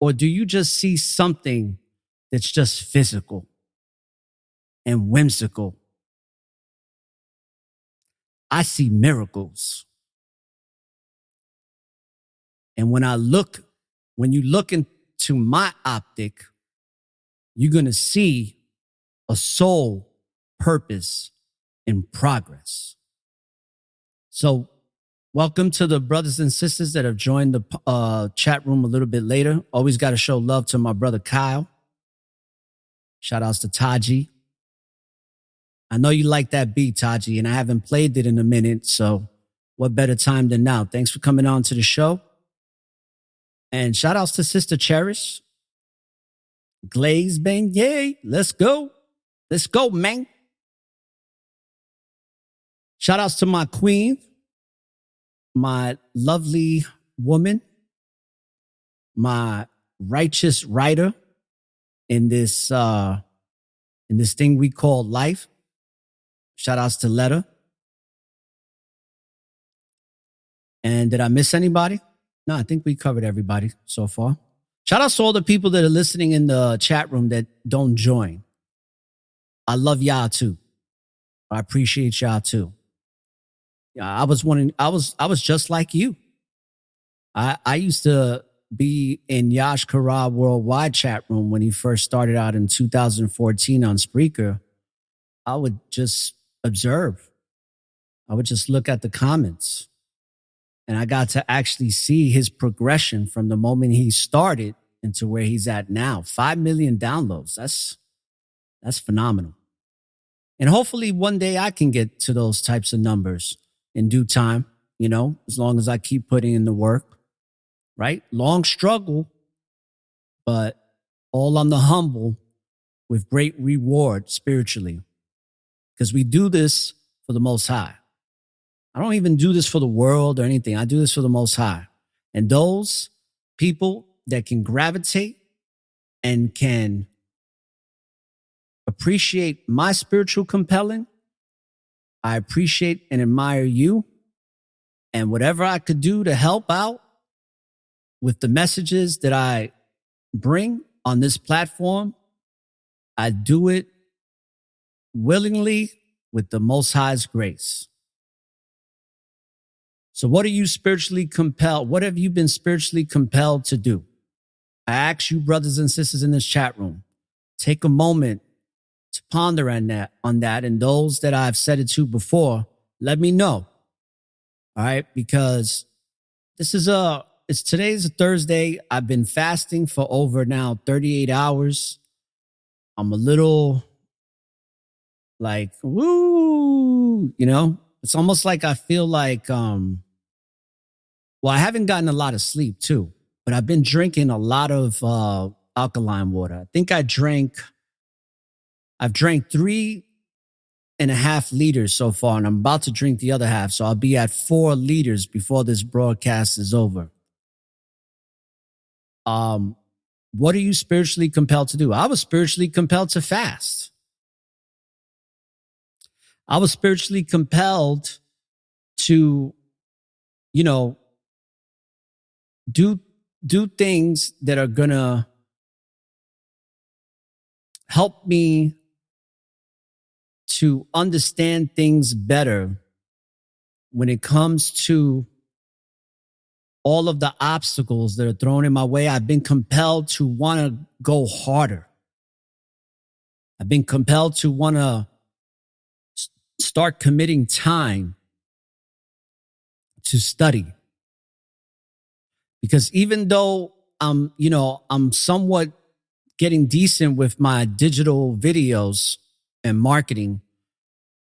Or do you just see something that's just physical and whimsical? I see miracles. And when you look into my optic, you're going to see a soul, purpose, and progress. So welcome to the brothers and sisters that have joined the chat room a little bit later. Always got to show love to my brother Kyle. Shout outs to Taji. I know you like that beat, Taji, and I haven't played it in a minute, so what better time than now? Thanks for coming on to the show. And shout outs to Sister Cherish. Glaze Bang, yay, let's go. Let's go, man. Shout outs to my queen, my lovely woman, my righteous writer in this thing we call life. Shout outs to Letta. And did I miss anybody? No, I think we covered everybody so far. Shout outs to all the people that are listening in the chat room that don't join. I love y'all too. I appreciate y'all too. I was just like you. I used to be in Yash Kara Worldwide chat room when he first started out in 2014 on Spreaker. I would just observe. I would just look at the comments. And I got to actually see his progression from the moment he started into where he's at now. 5 million downloads. That's phenomenal. And hopefully one day I can get to those types of numbers in due time, as long as I keep putting in the work, right? Long struggle, but all on the humble with great reward spiritually. Because we do this for the Most High. I don't even do this for the world or anything. I do this for the Most High. And those people that can gravitate and can appreciate my spiritual compelling, I appreciate and admire you. And whatever I could do to help out with the messages that I bring on this platform, I do it willingly with the Most High's grace. So what are you spiritually compelled? What have you been spiritually compelled to do? I ask you, brothers and sisters in this chat room, take a moment to ponder on that. And those that I've said it to before, let me know. All right. Because this is a today's a Thursday. I've been fasting for over now 38 hours. I'm a little like, woo, it's almost like I feel like, well, I haven't gotten a lot of sleep too, but I've been drinking a lot of alkaline water. I think I've drank 3.5 liters so far, and I'm about to drink the other half. So I'll be at 4 liters before this broadcast is over. What are you spiritually compelled to do? I was spiritually compelled to fast. I was spiritually compelled to, do things that are gonna help me to understand things better when it comes to all of the obstacles that are thrown in my way. I've been compelled to want to go harder. I've been compelled to want to start committing time to study. Because even though I'm somewhat getting decent with my digital videos and marketing,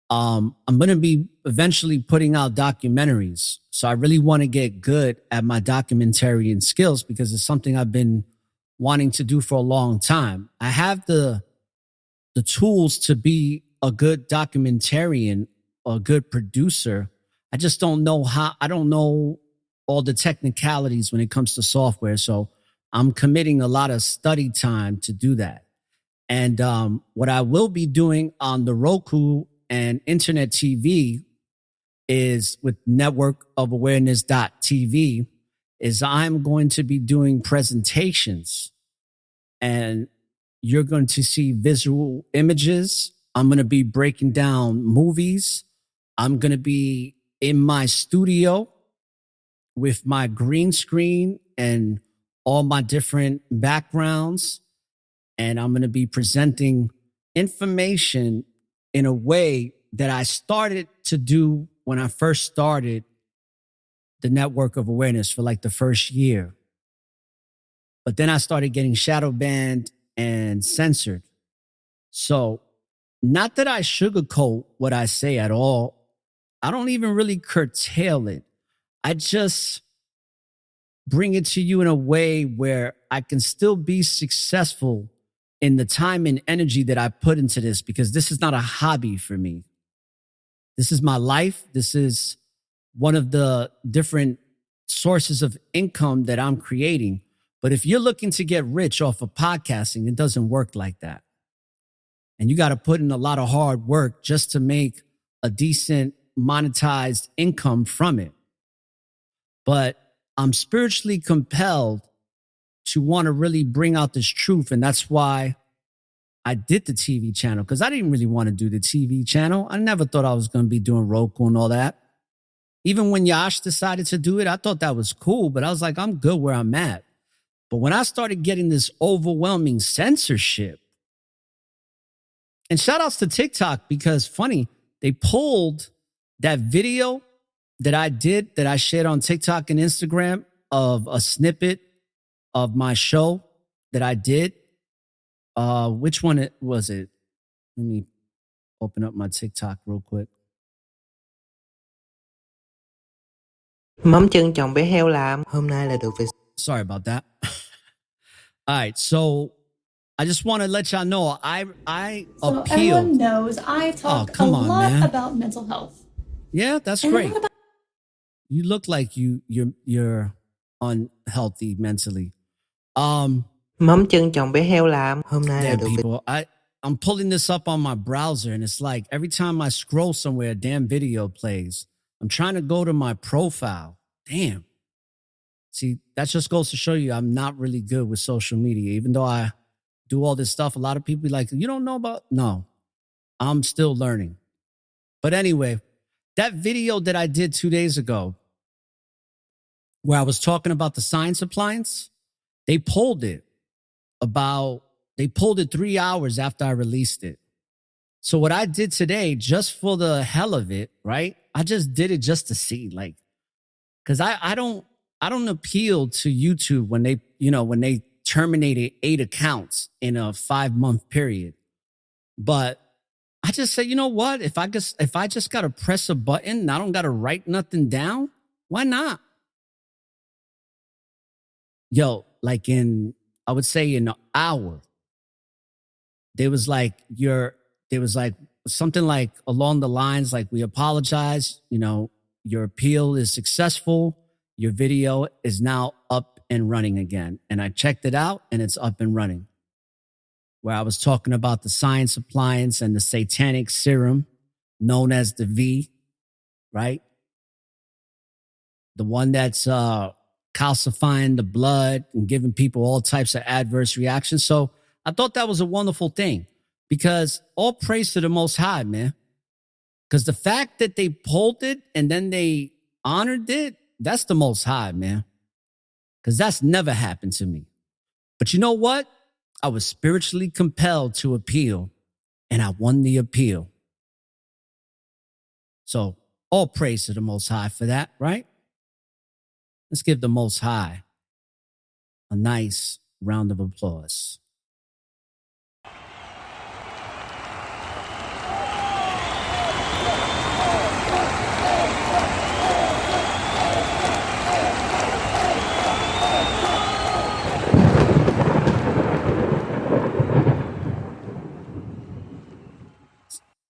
I'm going to be eventually putting out documentaries. So I really want to get good at my documentarian skills because it's something I've been wanting to do for a long time. I have the tools to be a good documentarian or a good producer. I just don't know how. I don't know all the technicalities when it comes to software. So I'm committing a lot of study time to do that. And what I will be doing on the Roku and internet TV is with networkofawareness.tv is I'm going to be doing presentations, and you're going to see visual images. I'm going to be breaking down movies. I'm going to be in my studio with my green screen and all my different backgrounds. And I'm going to be presenting information in a way that I started to do when I first started the Network of Awareness for like the first year. But then I started getting shadow banned and censored. So not that I sugarcoat what I say at all. I don't even really curtail it. I just bring it to you in a way where I can still be successful in the time and energy that I put into this, because this is not a hobby for me. This is my life. This is one of the different sources of income that I'm creating. But if you're looking to get rich off of podcasting, it doesn't work like that. And you got to put in a lot of hard work just to make a decent monetized income from it. But I'm spiritually compelled to want to really bring out this truth. And that's why I did the TV channel, because I didn't really want to do the TV channel. I never thought I was going to be doing Roku and all that. Even when Yash decided to do it, I thought that was cool, but I was like, I'm good where I'm at. But when I started getting this overwhelming censorship, and shout outs to TikTok, because funny, they pulled that video that I did, that I shared on TikTok and Instagram of a snippet of my show that I did. Which one was it? Let me open up my TikTok real quick. Mắm chân chồng bé heo làm, hôm nay là được về. Sorry about that. All right, so I just want to let y'all know I so appealed. Everyone knows I talk a lot about mental health. Yeah, that's and great. You look like you're unhealthy mentally. Mắm chân chồng bé heo làm, hôm nay là được. People, I'm pulling this up on my browser, and it's like every time I scroll somewhere, a damn video plays. I'm trying to go to my profile. Damn. See, that just goes to show you I'm not really good with social media. Even though I do all this stuff, a lot of people be like, you don't know about? No, I'm still learning. But anyway, that video that I did 2 days ago, where I was talking about the science appliance, they pulled it 3 hours after I released it. So what I did today, just for the hell of it, right? I just did it just to see, like, because I don't I don't appeal to YouTube when they terminated 8 accounts in a 5-month period. But I just say, you know what? If I just got to press a button and I don't got to write nothing down, why not? Yo, like I would say in an hour, there was something like along the lines like, we apologize, your appeal is successful. Your video is now up and running again. And I checked it out and it's up and running. Where I was talking about the science appliance and the satanic serum known as the V, right? The one that's calcifying the blood and giving people all types of adverse reactions. So I thought that was a wonderful thing, because all praise to the Most High, man. Because the fact that they pulled it and then they honored it, that's the Most High, man. Because that's never happened to me. But you know what? I was spiritually compelled to appeal, and I won the appeal. So all praise to the Most High for that, right? Let's give the Most High a nice round of applause.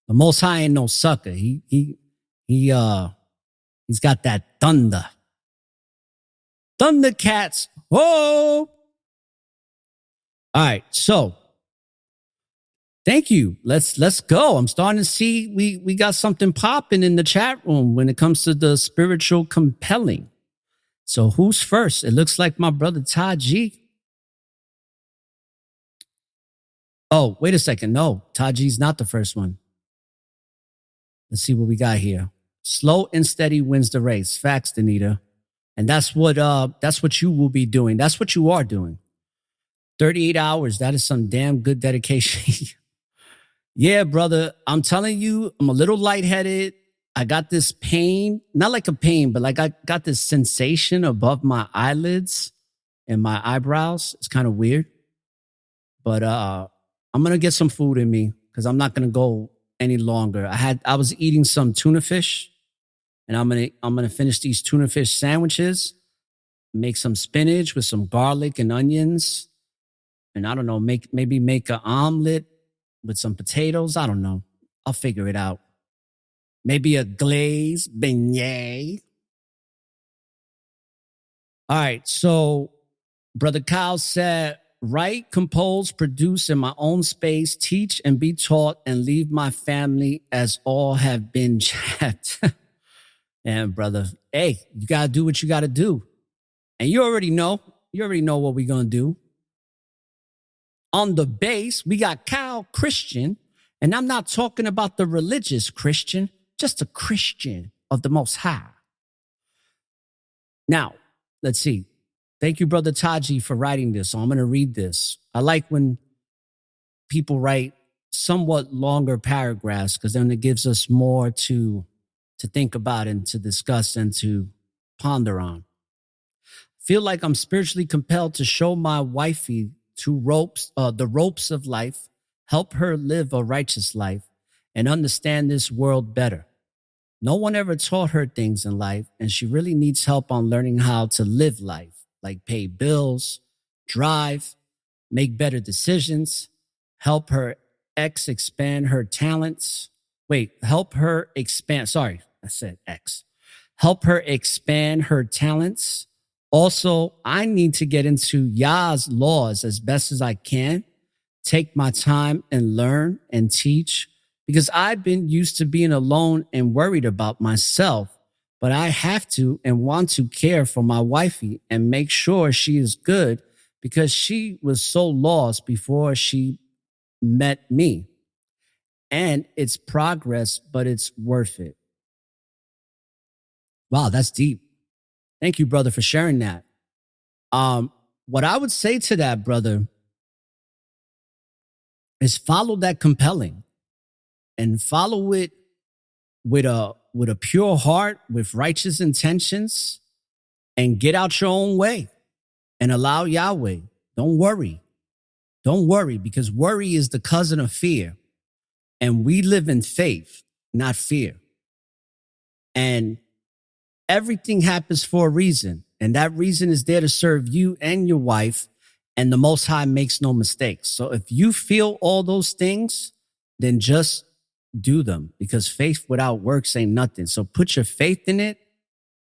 The Most High ain't no sucker. He's got that thunder. Thundercats. Whoa. All right. So thank you. Let's go. I'm starting to see we got something popping in the chat room when it comes to the spiritual compelling. So who's first? It looks like my brother Taji. Oh, wait a second. No, Taji's not the first one. Let's see what we got here. Slow and steady wins the race. Facts, Danita. And that's what you will be doing. That's what you are doing. 38 hours. That is some damn good dedication. Yeah, brother. I'm telling you, I'm a little lightheaded. I got this pain, not like a pain, but like I got this sensation above my eyelids and my eyebrows. It's kind of weird. But I'm going to get some food in me because I'm not going to go any longer. I was eating some tuna fish, and I'm gonna finish these tuna fish sandwiches, make some spinach with some garlic and onions, and I don't know, maybe make an omelet with some potatoes. I don't know. I'll figure it out. Maybe a glazed beignet. All right, so Brother Kyle said, write, compose, produce in my own space, teach and be taught, and leave my family as all have been chapped. And brother, hey, you got to do what you got to do. And you already know what we're going to do. On the base, we got Kyle Christian, and I'm not talking about the religious Christian, just a Christian of the Most High. Now, let's see. Thank you, Brother Taji, for writing this. So I'm going to read this. I like when people write somewhat longer paragraphs because then it gives us more to think about and to discuss and to ponder on. Feel like I'm spiritually compelled to show my wifey the ropes of life, help her live a righteous life, and understand this world better. No one ever taught her things in life, and she really needs help on learning how to live life. Like pay bills, drive, make better decisions, help her expand her talents. Help her expand. Sorry, I said X. Help her expand her talents. Also, I need to get into Yah's laws as best as I can, take my time and learn and teach, because I've been used to being alone and worried about myself. But I have to and want to care for my wifey and make sure she is good because she was so lost before she met me. And it's progress, but it's worth it. Wow, that's deep. Thank you, brother, for sharing that. What I would say to that, brother, is follow that compelling and follow it with a pure heart, with righteous intentions, and get out your own way and allow Yahweh. Don't worry. Don't worry, because worry is the cousin of fear. And we live in faith, not fear. And everything happens for a reason. And that reason is there to serve you and your wife. And the Most High makes no mistakes. So if you feel all those things, then just do them, because faith without works ain't nothing. So put your faith in it.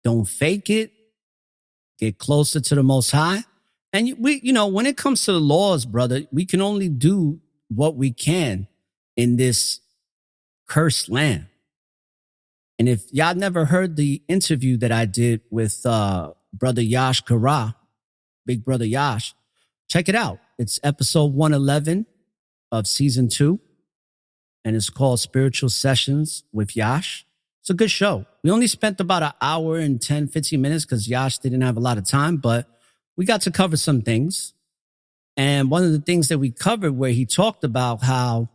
Don't fake it. Get closer to the Most High. And when it comes to the laws, brother, we can only do what we can in this cursed land. And if y'all never heard the interview that I did with brother Yash Kara, big brother Yash, check it out. It's episode 111 of season 2. And it's called Spiritual Sessions with Yash. It's a good show. We only spent about an hour and 10, 15 minutes because Yash didn't have a lot of time, but we got to cover some things. And one of the things that we covered where he talked about how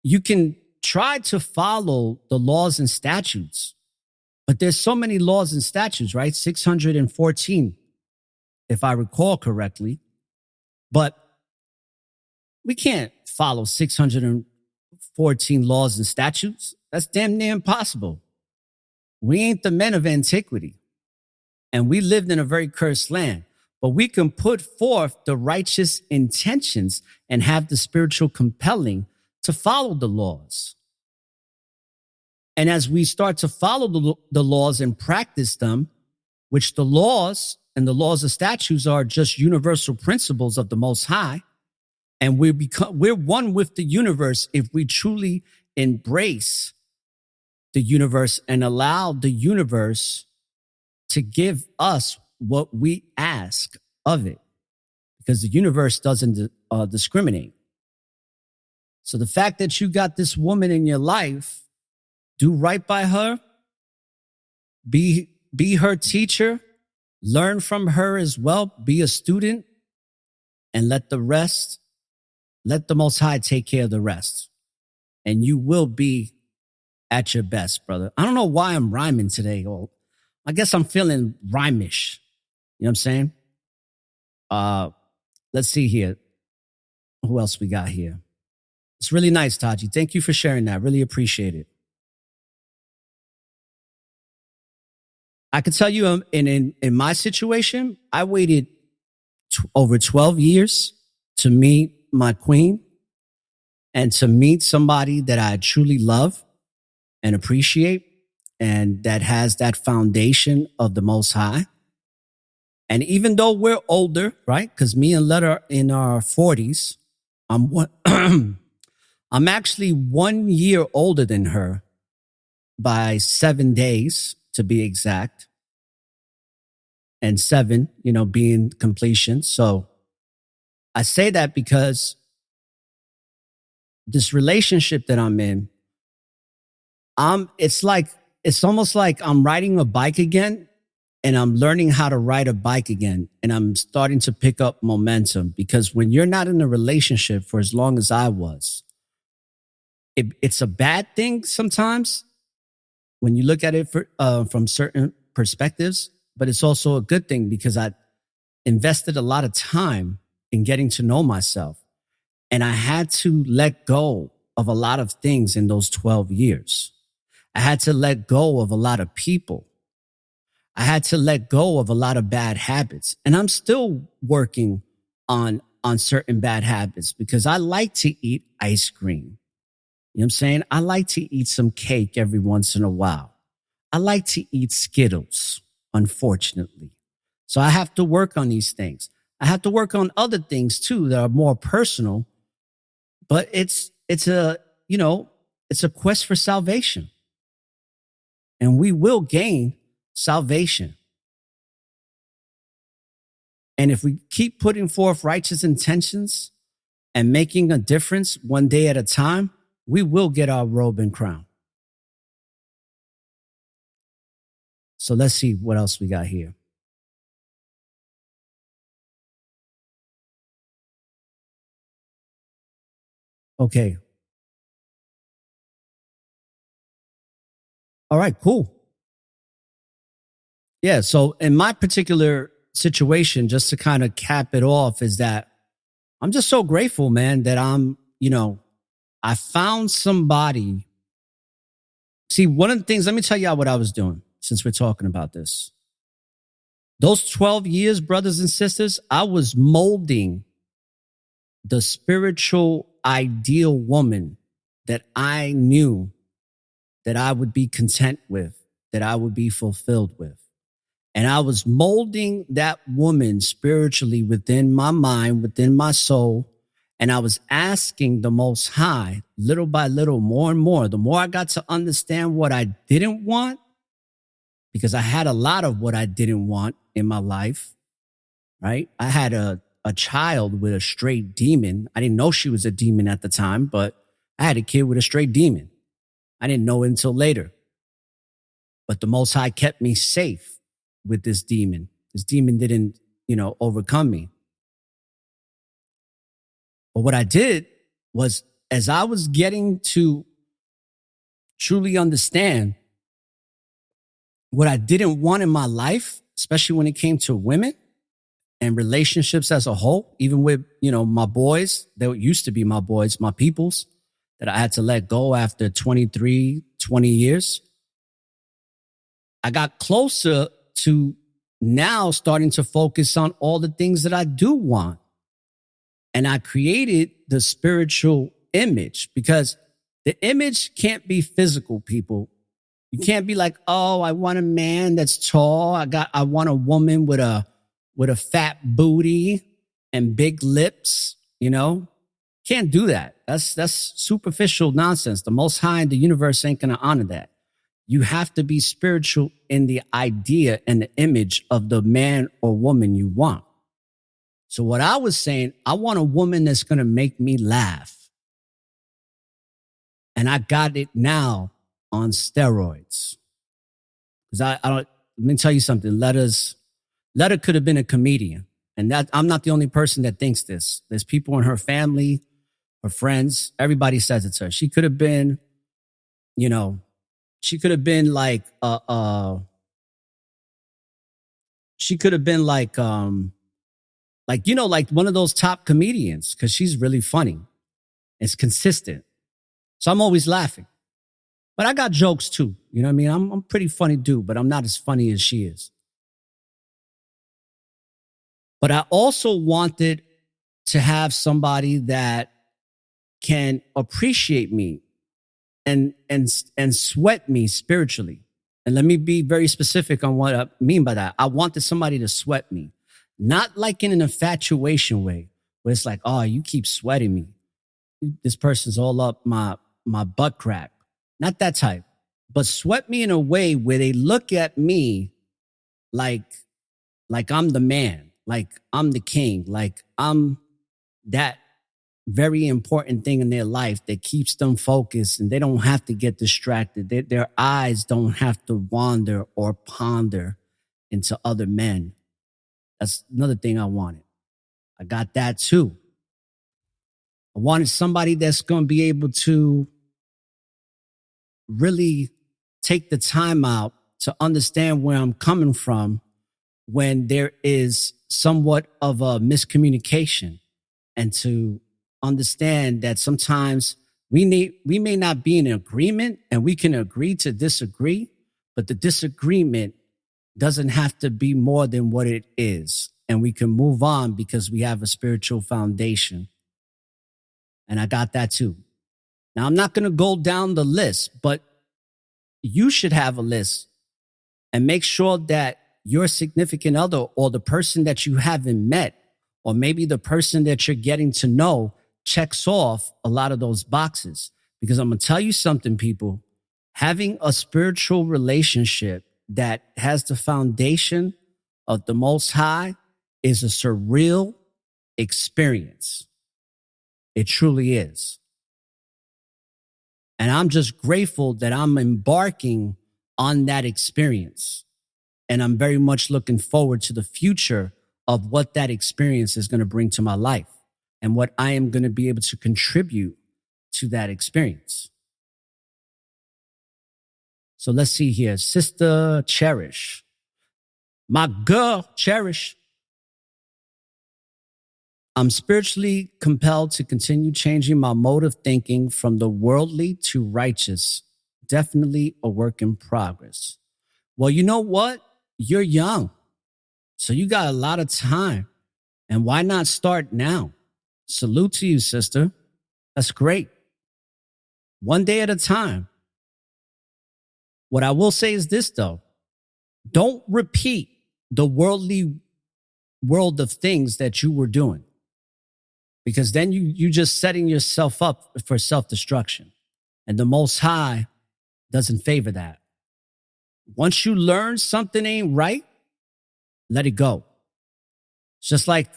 you can try to follow the laws and statutes, but there's so many laws and statutes, right? 614, if I recall correctly. But we can't follow 614 laws and statutes. That's damn near impossible. We ain't the men of antiquity. And we lived in a very cursed land. But we can put forth the righteous intentions and have the spiritual compelling to follow the laws. And as we start to follow the laws and practice them, which the laws and the laws of statutes are just universal principles of the Most High, and we're one with the universe if we truly embrace the universe and allow the universe to give us what we ask of it, because the universe doesn't discriminate. So the fact that you got this woman in your life, do right by her, be her teacher, learn from her as well, be a student, and let the Most High take care of the rest. And you will be at your best, brother. I don't know why I'm rhyming today. Well, I guess I'm feeling rhymish. You know what I'm saying? Let's see here. Who else we got here? It's really nice, Taji. Thank you for sharing that. Really appreciate it. I could tell you in my situation, I waited over 12 years to meet my queen and to meet somebody that I truly love and appreciate, and that has that foundation of the Most High. And even though we're older, right? Because me and Letta are in our 40s, I'm actually 1 year older than her by 7 days, to be exact. And 7, being completion. So I say that because this relationship that I'm in, it's almost like I'm riding a bike again, and I'm learning how to ride a bike again. And I'm starting to pick up momentum, because when you're not in a relationship for as long as I was, it's a bad thing sometimes when you look at it from certain perspectives, but it's also a good thing because I invested a lot of time in getting to know myself. And I had to let go of a lot of things in those 12 years. I had to let go of a lot of people. I had to let go of a lot of bad habits. And I'm still working on certain bad habits, because I like to eat ice cream. You know what I'm saying? I like to eat some cake every once in a while. I like to eat Skittles, unfortunately. So I have to work on these things. I have to work on other things too that are more personal, but it's a quest for salvation. And we will gain salvation. And if we keep putting forth righteous intentions and making a difference one day at a time, we will get our robe and crown. So let's see what else we got here. Okay. All right, cool. Yeah. So in my particular situation, just to kind of cap it off, is that I'm just so grateful, man, that I found somebody. See, one of the things, let me tell y'all what I was doing since we're talking about this. Those 12 years, brothers and sisters, I was molding the spiritual ideal woman that I knew that I would be content with, that I would be fulfilled with. And I was molding that woman spiritually within my mind, within my soul. And I was asking the Most High, little by little, more and more. The more I got to understand what I didn't want, because I had a lot of what I didn't want in my life, right? I had a child with a straight demon. I didn't know she was a demon at the time, but I had a kid with a straight demon. I didn't know it until later. But the Most High kept me safe with this demon. This demon didn't, overcome me. But what I did was, as I was getting to truly understand what I didn't want in my life, especially when it came to women and relationships as a whole, even with, my boys, that used to be my boys, my peoples, that I had to let go after 20 years. I got closer to now starting to focus on all the things that I do want. And I created the spiritual image, because the image can't be physical, people. You can't be like, oh, I want a man that's tall. I want a woman with a fat booty and big lips, Can't do that. That's superficial nonsense. The Most High in the universe ain't going to honor that. You have to be spiritual in the idea and the image of the man or woman you want. So what I was saying, I want a woman that's going to make me laugh. And I got it now on steroids. Because I don't, let me tell you something. Letta could have been a comedian. And that I'm not the only person that thinks this. There's people in her family, her friends, everybody says it to her. She could have been, she could have been like like one of those top comedians, because she's really funny. It's consistent. So I'm always laughing. But I got jokes too. You know what I mean? I'm a pretty funny dude, but I'm not as funny as she is. But I also wanted to have somebody that can appreciate me and sweat me spiritually. And let me be very specific on what I mean by that. I wanted somebody to sweat me, not like in an infatuation way, where it's like, oh, you keep sweating me. This person's all up my butt crack. Not that type, but sweat me in a way where they look at me like I'm the man, like I'm the king, like I'm that very important thing in their life that keeps them focused, and they don't have to get distracted. Their eyes don't have to wander or ponder into other men. That's another thing I wanted. I got that too. I wanted somebody that's going to be able to really take the time out to understand where I'm coming from when there is somewhat of a miscommunication, and to understand that sometimes we may not be in agreement, and we can agree to disagree, but the disagreement doesn't have to be more than what it is. And we can move on because we have a spiritual foundation. And I got that too. Now, I'm not going to go down the list, but you should have a list and make sure that your significant other, or the person that you haven't met, or maybe the person that you're getting to know, checks off a lot of those boxes. Because I'm going to tell you something, people, having a spiritual relationship that has the foundation of the Most High is a surreal experience. It truly is. And I'm just grateful that I'm embarking on that experience. And I'm very much looking forward to the future of what that experience is going to bring to my life, and what I am going to be able to contribute to that experience. So let's see here. Sister Cherish. My girl, Cherish. I'm spiritually compelled to continue changing my mode of thinking from the worldly to righteous. Definitely a work in progress. Well, you know what? You're young, so you got a lot of time. And why not start now? Salute to you, sister. That's great. One day at a time. What I will say is this, though. Don't repeat the worldly world of things that you were doing, because then you just setting yourself up for self-destruction. And the Most High doesn't favor that. Once you learn something ain't right, let it go. It's just like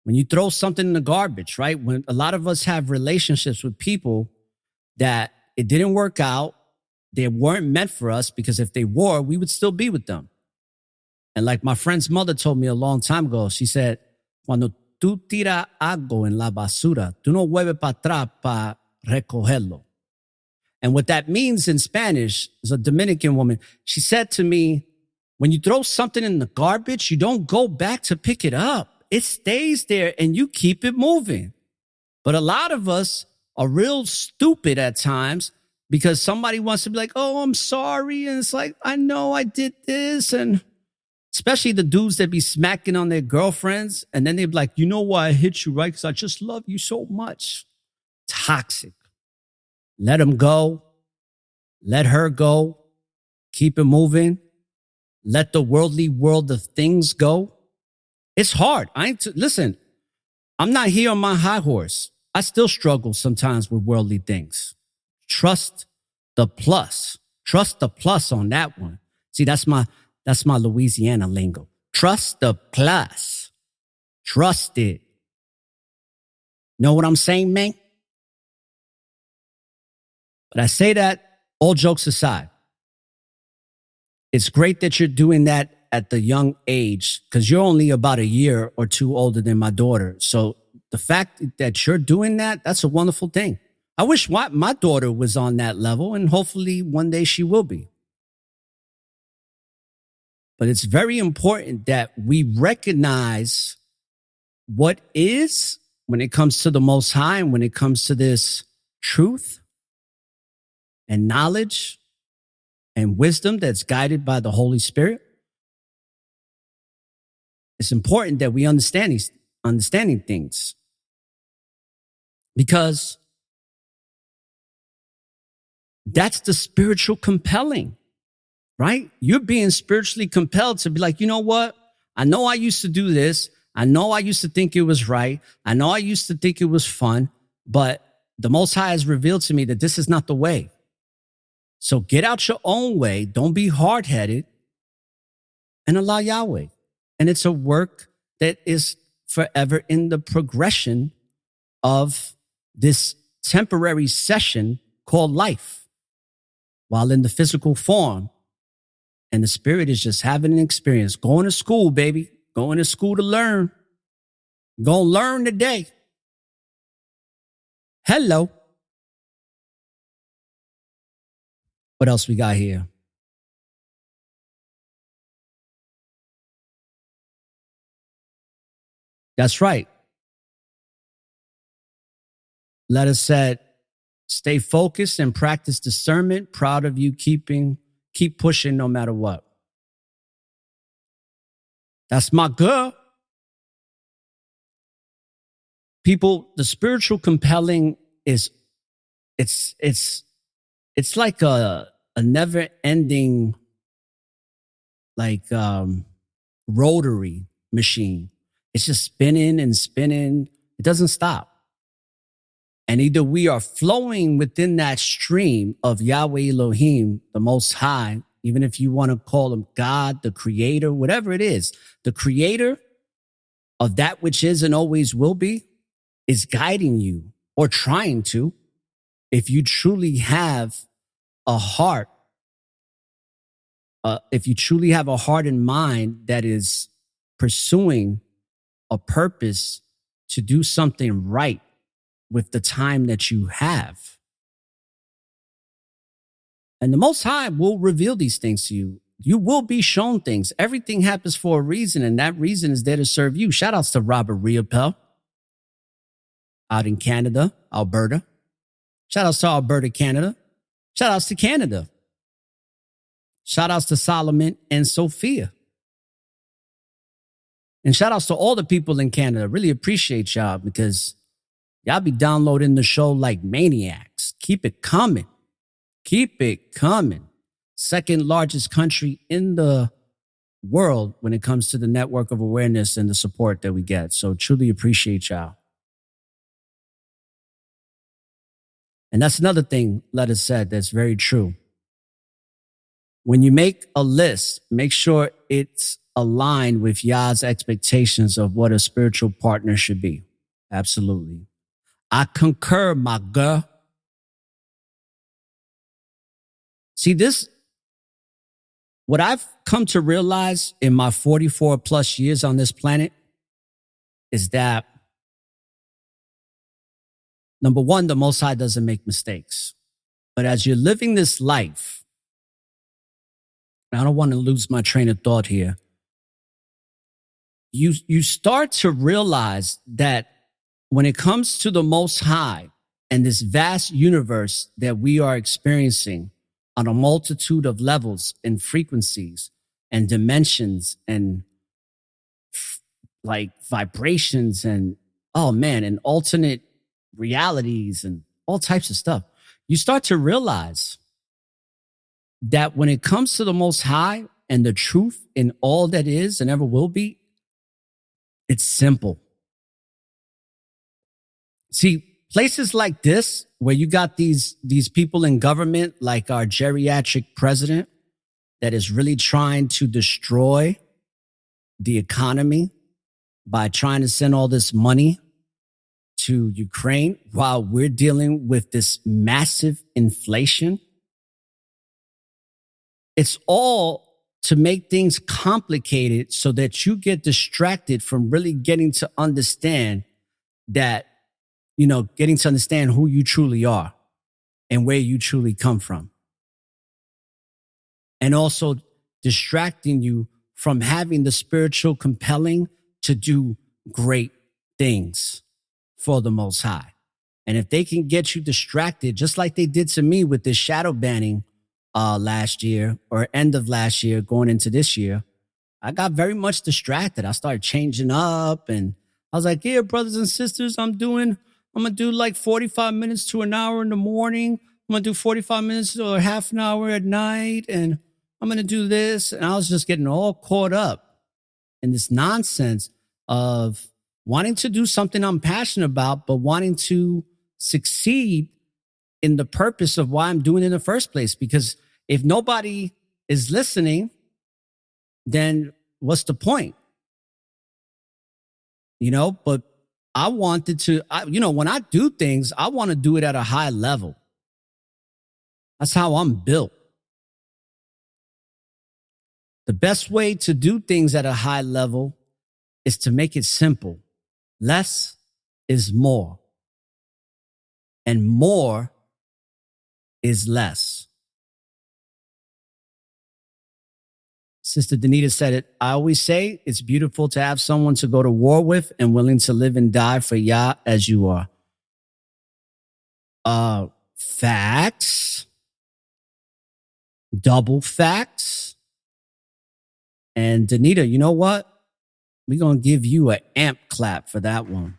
when you throw something in the garbage, right? When a lot of us have relationships with people that it didn't work out, they weren't meant for us, because if they were, we would still be with them. And like my friend's mother told me a long time ago, she said, cuando tú tiras algo en la basura, tú no vuelves para atrás para recogerlo. And what that means in Spanish is a Dominican woman. She said to me, when you throw something in the garbage, you don't go back to pick it up. It stays there and you keep it moving. But a lot of us are real stupid at times, because somebody wants to be like, oh, I'm sorry. And it's like, I know I did this. And especially the dudes that be smacking on their girlfriends. And then they be like, you know why I hit you, right? Because I just love you so much. Toxic. Let them go. Let her go. Keep it moving. Let the worldly world of things go. It's hard. Listen, I'm not here on my high horse. I still struggle sometimes with worldly things. Trust the plus. Trust the plus on that one. See, that's my Louisiana lingo. Trust the plus. Trust it. Know what I'm saying, man? But I say that, all jokes aside, it's great that you're doing that at the young age, because you're only about a year or two older than my daughter. So the fact that you're doing that, that's a wonderful thing. I wish my daughter was on that level, and hopefully one day she will be. But it's very important that we recognize what is when it comes to the Most High, and when it comes to this truth and knowledge and wisdom that's guided by the Holy Spirit. It's important that we understanding things, because that's the spiritual compelling, right? You're being spiritually compelled to be like, you know what? I know I used to do this. I know I used to think it was right. I know I used to think it was fun, but the Most High has revealed to me that this is not the way. So get out your own way. Don't be hard-headed, and allow Yahweh. And it's a work that is forever in the progression of this temporary session called life, while in the physical form. And the spirit is just having an experience. Going to school, baby. Going to school to learn. Gonna learn today. Hello. What else we got here? That's right. Let us said, stay focused and practice discernment. Proud of you. Keep pushing no matter what. That's my girl. People, the spiritual compelling is, it's like a never ending, rotary machine. It's just spinning and spinning. It doesn't stop. And either we are flowing within that stream of Yahweh Elohim, the Most High, even if you want to call him God, the creator, whatever it is, the creator of that which is and always will be is guiding you, or trying to, if you truly have a heart, if you truly have a heart and mind that is pursuing a purpose to do something right with the time that you have. And the Most High will reveal these things to you. You will be shown things. Everything happens for a reason, and that reason is there to serve you. Shout outs to Robert Riopel out in Canada, Alberta. Shout outs to Alberta, Canada. Shout outs to Canada. Shout outs to Solomon and Sophia. And shout outs to all the people in Canada. Really appreciate y'all because y'all be downloading the show like maniacs. Keep it coming. Keep it coming. Second largest country in the world when it comes to the network of awareness and the support that we get. So truly appreciate y'all. And that's another thing Letta said that's very true. When you make a list, make sure it's aligned with Yah's expectations of what a spiritual partner should be. Absolutely. I concur, my girl. See, what I've come to realize in my 44 plus years on this planet is that, number one, the Most High doesn't make mistakes. But as you're living this life, and I don't want to lose my train of thought here, you start to realize that when it comes to the Most High and this vast universe that we are experiencing on a multitude of levels and frequencies and dimensions and like vibrations and, oh man, and alternate realities and all types of stuff, you start to realize that when it comes to the Most High and the truth in all that is and ever will be, it's simple. See, places like this, where you got these people in government, like our geriatric president, that is really trying to destroy the economy by trying to send all this money to Ukraine while we're dealing with this massive inflation. It's all to make things complicated so that you get distracted from really getting to understand that, getting to understand who you truly are and where you truly come from. And also distracting you from having the spiritual compelling to do great things for the Most High. And if they can get you distracted, just like they did to me with this shadow banning last year or end of last year going into this year, I got very much distracted. I started changing up and I was like, yeah, brothers and sisters, I'm going to do like 45 minutes to an hour in the morning. I'm going to do 45 minutes or half an hour at night. And I'm going to do this. And I was just getting all caught up in this nonsense of wanting to do something I'm passionate about, but wanting to succeed in the purpose of why I'm doing it in the first place. Because if nobody is listening, then what's the point? But I wanted to, when I do things, I want to do it at a high level. That's how I'm built. The best way to do things at a high level is to make it simple. Less is more. And more is less. Sister Danita said it. I always say it's beautiful to have someone to go to war with and willing to live and die for Yah as you are. Facts. Double facts. And Danita, you know what? We're going to give you an amp clap for that one.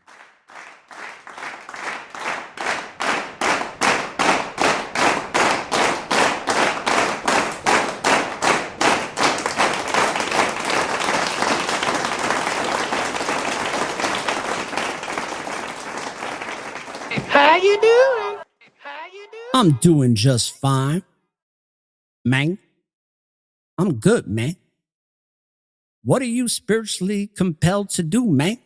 How you doing? I'm doing just fine, man. I'm good, man. What are you spiritually compelled to do, man?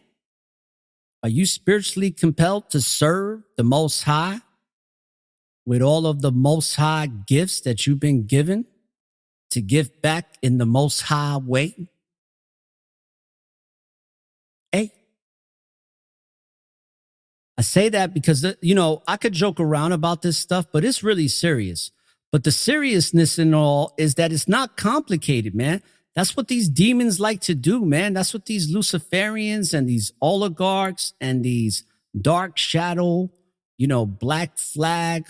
Are you spiritually compelled to serve the Most High with all of the Most High gifts that you've been given to give back in the Most High way? Hey, I say that because, I could joke around about this stuff, but it's really serious. But the seriousness in all is that it's not complicated, man. That's what these demons like to do, man. That's what these Luciferians and these oligarchs and these dark shadow, black flag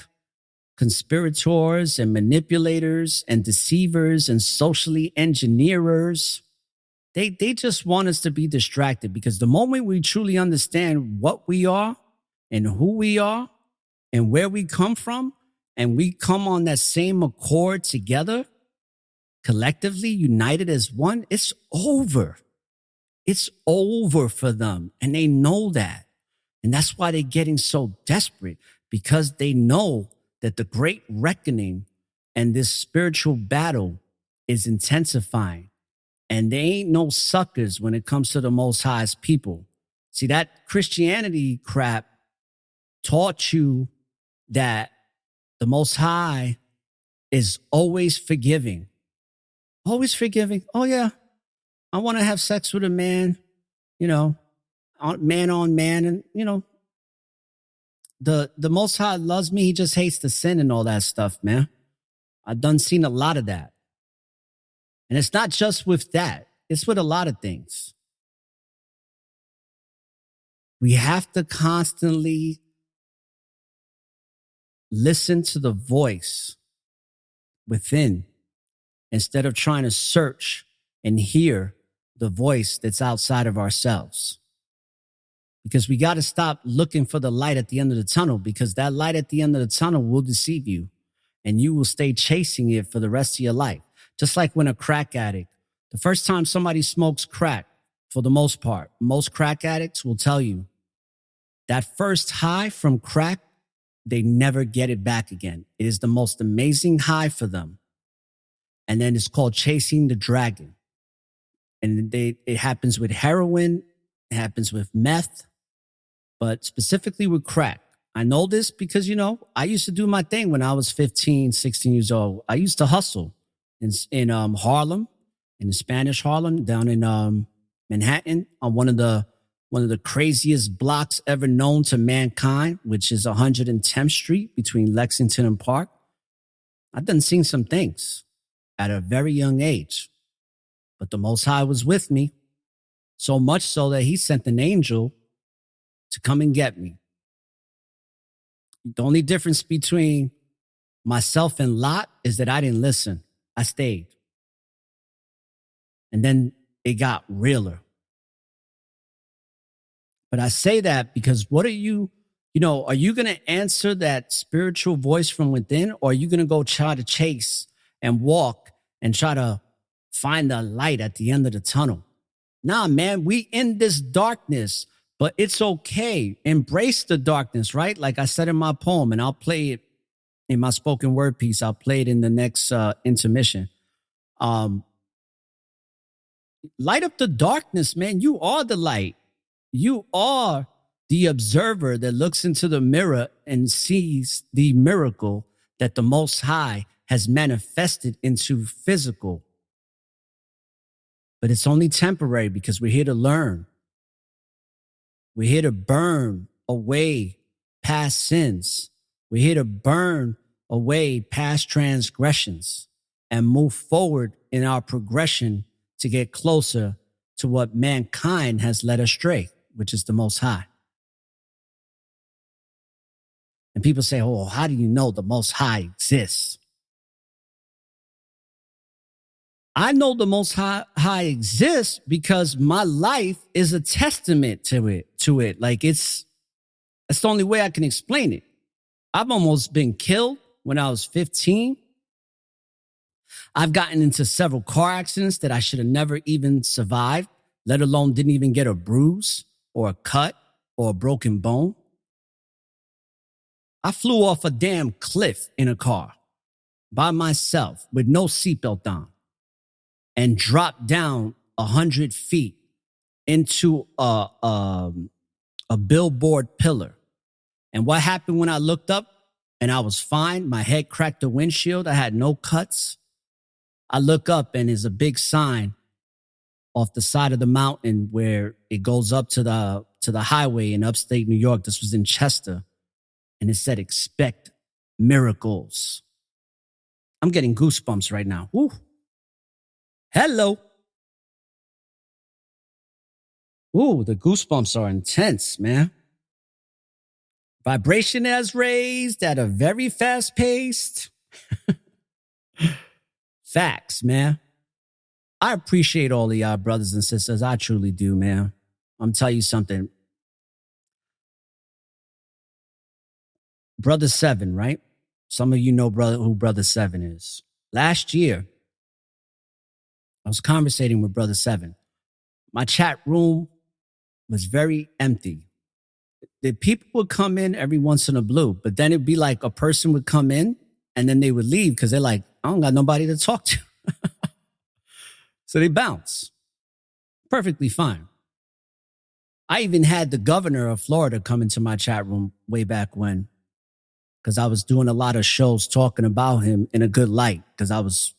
conspirators and manipulators and deceivers and socially engineers. They just want us to be distracted, because the moment we truly understand what we are and who we are and where we come from, and we come on that same accord together, collectively united as one, it's over. It's over for them. And they know that. And that's why they're getting so desperate, because they know that the great reckoning and this spiritual battle is intensifying. And they ain't no suckers when it comes to the Most High's people. See, that Christianity crap taught you that the Most High is always forgiving. Always forgiving. Oh, yeah, I want to have sex with a man, man on man. And, the Most High loves me. He just hates the sin and all that stuff, man. I've done seen a lot of that. And it's not just with that. It's with a lot of things. We have to constantly listen to the voice within instead of trying to search and hear the voice that's outside of ourselves. Because we got to stop looking for the light at the end of the tunnel, because that light at the end of the tunnel will deceive you and you will stay chasing it for the rest of your life. Just like when a crack addict, the first time somebody smokes crack, for the most part, most crack addicts will tell you that first high from crack, they never get it back again. It is the most amazing high for them. And then it's called chasing the dragon. And it happens with heroin. It happens with meth. But specifically with crack. I know this because, I used to do my thing when I was 15, 16 years old. I used to hustle in Harlem, in the Spanish Harlem, down in Manhattan, on one of the craziest blocks ever known to mankind, which is 110th Street between Lexington and Park. I've done seen some things at a very young age, but the Most High was with me, so much so that he sent an angel to come and get me. The only difference between myself and Lot is that I didn't listen. I stayed. And then it got realer. But I say that because what are you going to answer that spiritual voice from within, or are you going to go try to chase and walk and try to find the light at the end of the tunnel? Nah, man, we in this darkness, but it's okay. Embrace the darkness, right? Like I said in my poem, and I'll play it in my spoken word piece. I'll play it in the next intermission. Light up the darkness, man. You are the light. You are the observer that looks into the mirror and sees the miracle that the Most High has manifested into physical. But it's only temporary because we're here to learn. We're here to burn away past sins. We're here to burn away past transgressions and move forward in our progression to get closer to what mankind has led astray, which is the Most High. And people say, oh, how do you know the Most High exists? I know the Most High exists because my life is a testament to it. Like that's the only way I can explain it. I've almost been killed when I was 15. I've gotten into several car accidents that I should have never even survived, let alone didn't even get a bruise or a cut or a broken bone. I flew off a damn cliff in a car by myself with no seatbelt on and dropped down 100 feet into a billboard pillar. And what happened when I looked up and I was fine? My head cracked the windshield. I had no cuts. I look up and there's a big sign off the side of the mountain where it goes up to the highway in upstate New York. This was in Chester. And it said, expect miracles. I'm getting goosebumps right now. Woo. Hello. Ooh, the goosebumps are intense, man. Vibration has raised at a very fast pace. Facts, man. I appreciate all of y'all brothers and sisters. I truly do, man. I'm telling you something. Brother Seven, right? Some of you know who Brother Seven is. Last year, I was conversating with Brother Seven. My chat room was very empty. The people would come in every once in a blue, but then it'd be like a person would come in and then they would leave because they're like, I don't got nobody to talk to. So they bounce. Perfectly fine. I even had the governor of Florida come into my chat room way back when, because I was doing a lot of shows talking about him in a good light, because I was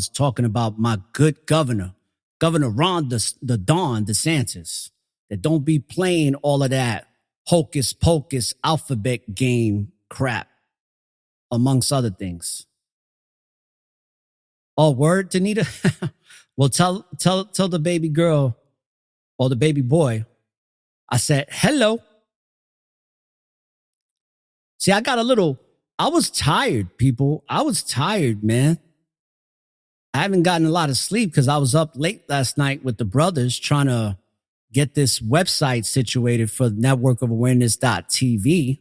talking about my good governor, Governor Ron the Don DeSantis, that don't be playing all of that hocus pocus alphabet game crap, amongst other things. Oh, word, Danita? Well, tell the baby girl or the baby boy, I said, hello. See, I was tired, people. I was tired, man. I haven't gotten a lot of sleep because I was up late last night with the brothers trying to get this website situated for networkofawareness.tv.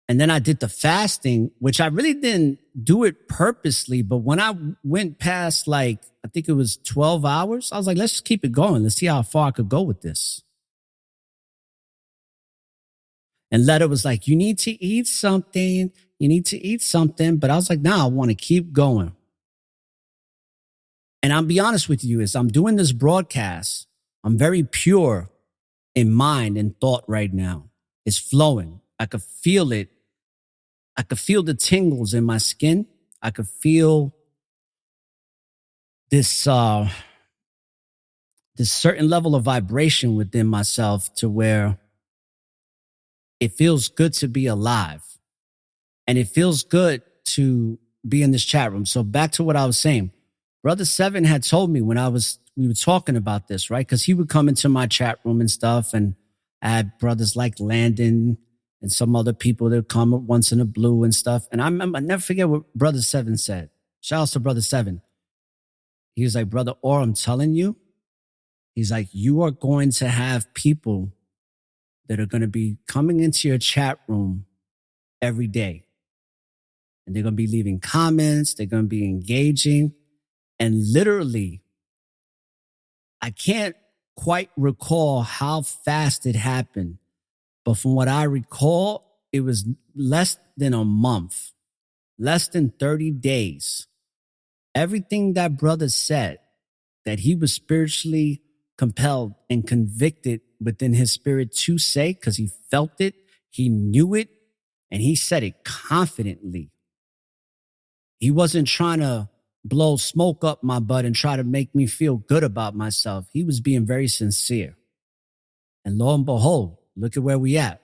And then I did the fasting, which I really didn't do it purposely. But when I went past, I think it was 12 hours, I was like, let's just keep it going. Let's see how far I could go with this. And Letta was like, you need to eat something. You need to eat something. But I was like, nah, I want to keep going. And I'll be honest with you, as I'm doing this broadcast, I'm very pure in mind and thought right now. It's flowing. I could feel it. I could feel the tingles in my skin. I could feel this certain level of vibration within myself to where it feels good to be alive. And it feels good to be in this chat room. So back to what I was saying. Brother Seven had told me when we were talking about this, right? Because he would come into my chat room and stuff, and I had brothers like Landon and some other people that come once in a blue and stuff. And I never forget what Brother Seven said. Shout out to Brother Seven. He was like, Brother Orr, I'm telling you, he's like, you are going to have people that are going to be coming into your chat room every day. And they're going to be leaving comments. They're going to be engaging. And literally, I can't quite recall how fast it happened. But from what I recall, it was less than a month, less than 30 days. Everything that brother said, that he was spiritually compelled and convicted within his spirit to say, because he felt it, he knew it, and he said it confidently. He wasn't trying to blow smoke up my butt and try to make me feel good about myself. He was being very sincere. And lo and behold, look at where we at.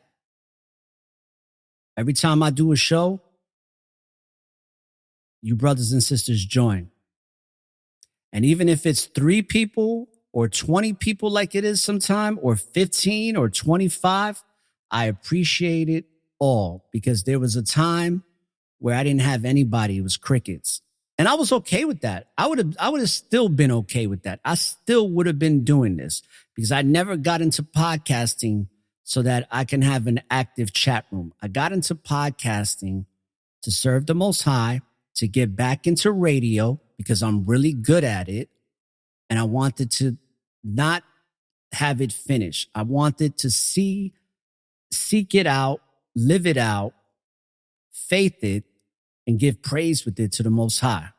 Every time I do a show, you brothers and sisters join. And even if it's 3 people or 20 people like it is sometime, or 15 or 25, I appreciate it all, because there was a time where I didn't have anybody. It was crickets. And I was okay with that. I would have still been okay with that. I still would have been doing this, because I never got into podcasting so that I can have an active chat room. I got into podcasting to serve the Most High, to get back into radio because I'm really good at it. And I wanted to not have it finished. I wanted to seek it out, live it out, faith it, and give praise with it to the Most High.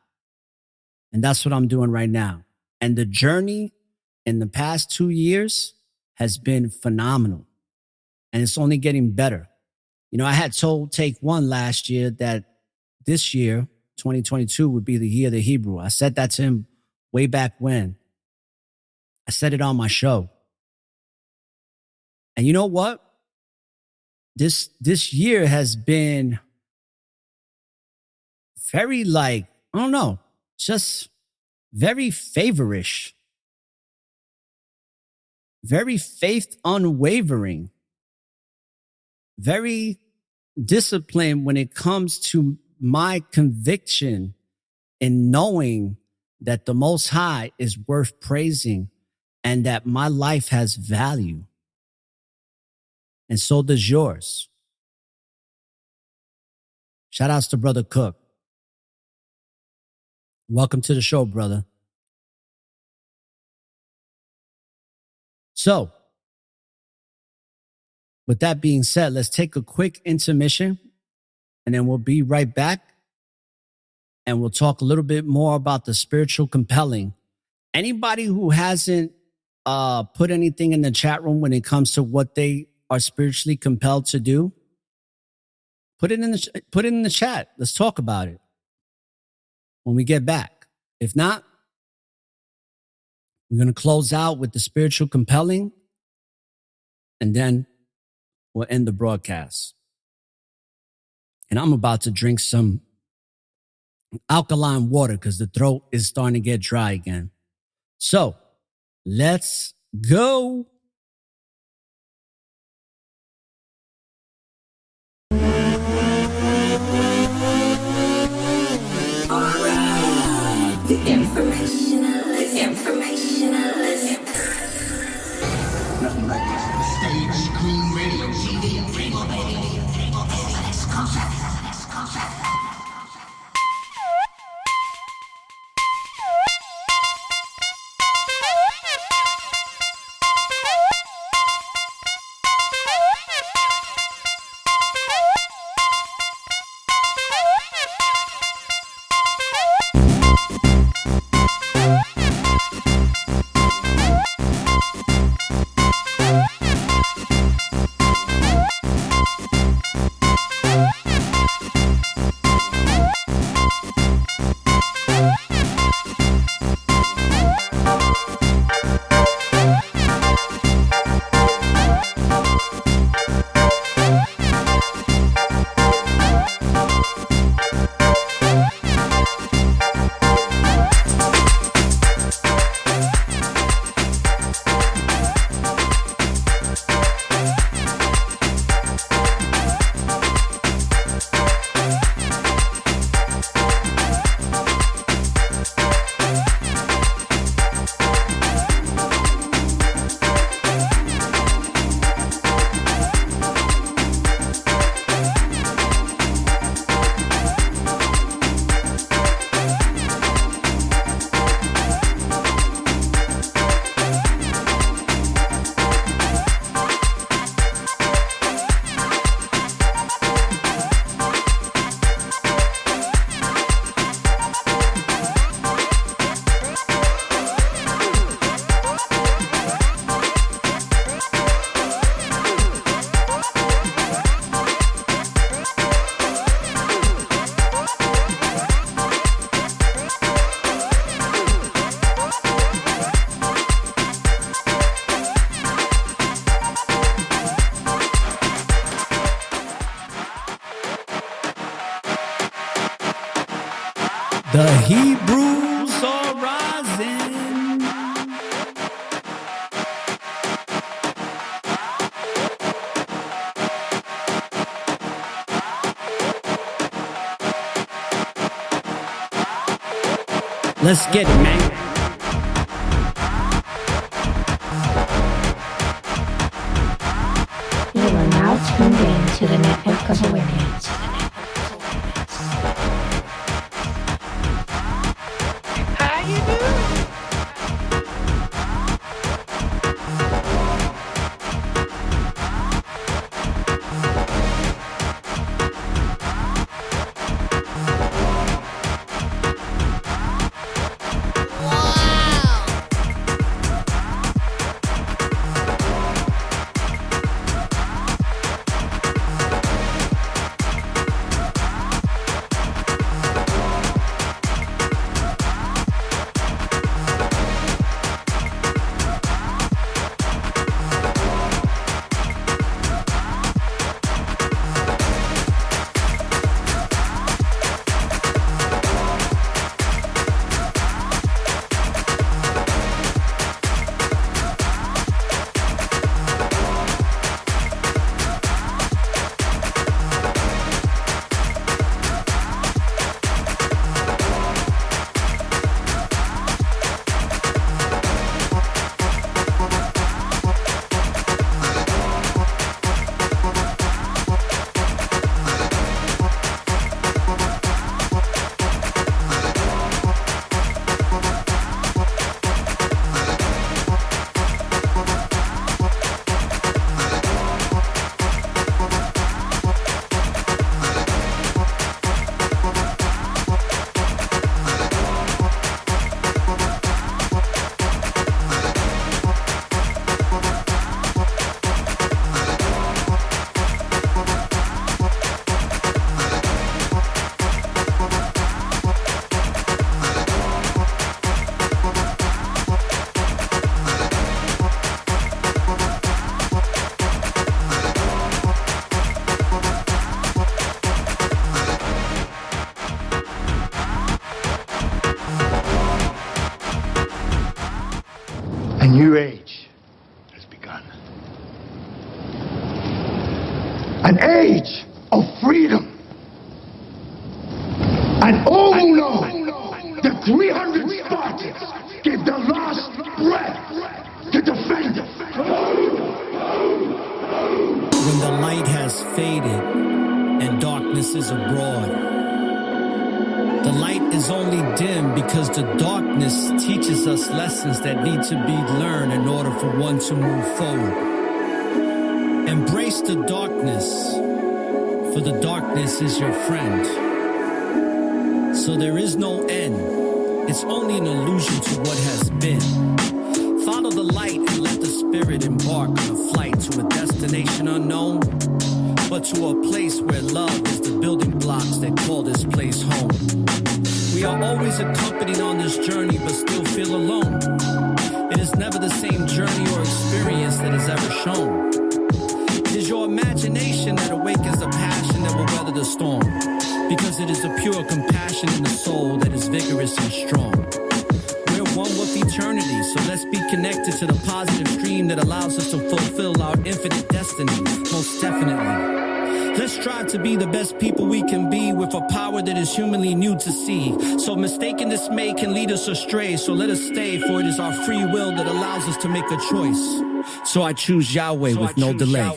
And that's what I'm doing right now. And the journey in the past 2 years has been phenomenal. And it's only getting better. You know, I had told Take One last year that this year, 2022, would be the year of the Hebrew. I said that to him way back when. I said it on my show. And you know what? This year has been very like, I don't know, just very favorish, very faith unwavering, very disciplined when it comes to my conviction in knowing that the Most High is worth praising and that my life has value. And so does yours. Shout outs to Brother Cook. Welcome to the show, brother. So, with that being said, let's take a quick intermission and then we'll be right back and we'll talk a little bit more about the spiritual compelling. Anybody who hasn't put anything in the chat room when it comes to what they are spiritually compelled to do, put it in the chat. Let's talk about it when we get back. If not, we're going to close out with the spiritual compelling and then we'll end the broadcast. And I'm about to drink some alkaline water because the throat is starting to get dry again. So let's go. The informationalist. Nothing like this. Stage, screen, radio, CD, Primo, baby. Let's concept. The Hebrews are rising. Let's get it, man. You are now tuned in to the Network of Awareness. new age has begun. An age of freedom. And oh no, the 300 Spartans gave their last breath to defend it. When the light has faded and darkness is abroad, the light is only dim because the darkness teaches us lessons that need to be learned in order for one to move forward. Embrace the darkness, for the darkness is your friend. So there is no end. It's only an illusion to what has been. Follow the light and let the spirit embark on a flight to a destination unknown, but to a place where love is the building blocks that call this place home. We are always accompanied on this journey, but still feel alone. It is never the same journey or experience that is ever shown. It is your imagination that awakens the passion that will weather the storm, because it is the pure compassion in the soul that is vigorous and strong. We're one with eternity, so let's be connected to the positive stream that allows us to fulfill our infinite destiny, most definitely. Let's strive to be the best people we can be with a power that is humanly new to see. So mistaken dismay can lead us astray, so let us stay, for it is our free will that allows us to make a choice. So I choose Yahweh with no delay.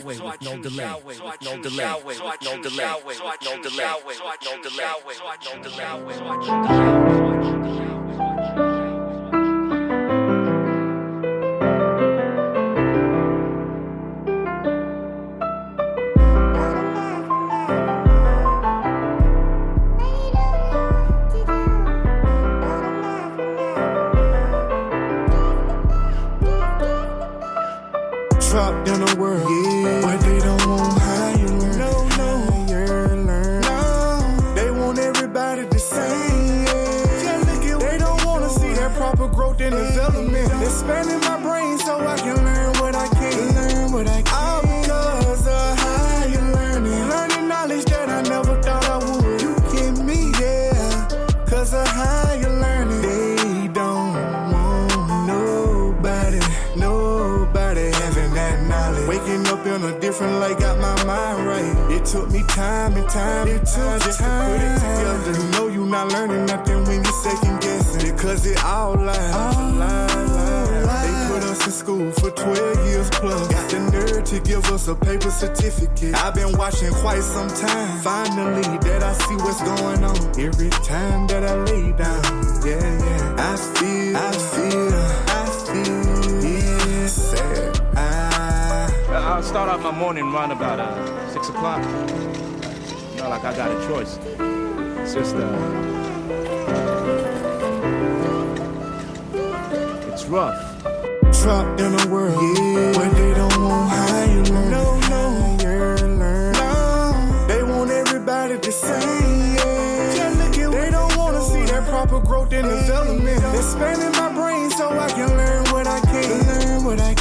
Trapped in a world where they don't want how you learn. No. They want everybody the same. They don't want to see that proper growth and development. Expanding my brain so I can learn what I can. All because of how you learning. Learning knowledge that I never thought I would. You get me, yeah, cause of how you learning. They don't want nobody having that knowledge. Waking up in a different light, got my mind right. It took me time just to put it together. You know you not learning nothing when you second guessing, because it all lies. They put us in school for 12 years plus. Got the nerve to give us a paper certificate. I've been watching quite some time. Finally that I see what's going on. Every time that I lay down, yeah, I feel sad. I'll start out my morning run about 6 o'clock. Not like I got a choice. It's just it's rough. Trapped in a world where they don't want how you learn. No. They want everybody the same. They don't want to see that proper growth and development. Expanding my brain so I can learn what I can.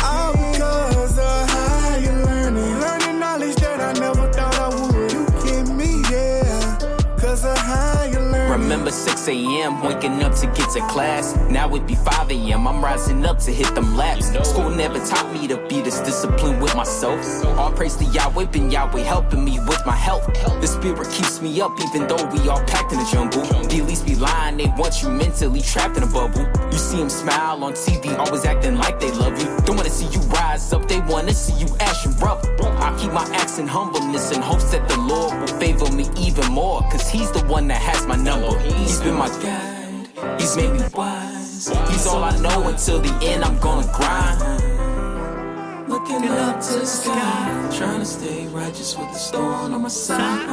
All because of how you learning. Learning knowledge that I never thought I would. You get me, yeah, cause of how you learning. Remember 6 a.m. waking up to get to class. Now it be 5 a.m. I'm rising up to hit them laps. School never taught me to be this disciplined with myself. All praise to Yahweh, been Yahweh helping me with my health. The spirit keeps me up even though we all packed in the jungle. The elites be lying, they want you mentally trapped in a bubble. You see them smile on TV, always acting like they love you. Don't wanna see you rise up, they wanna see you ash and rubble. I keep my acts in humbleness in hopes that the Lord will favor me even more, cause he's the one that has my number. He's been my guide, he's made me wise. He's all I know until the end, I'm gonna grind. Looking up to the sky, trying to stay righteous with the storm on my side.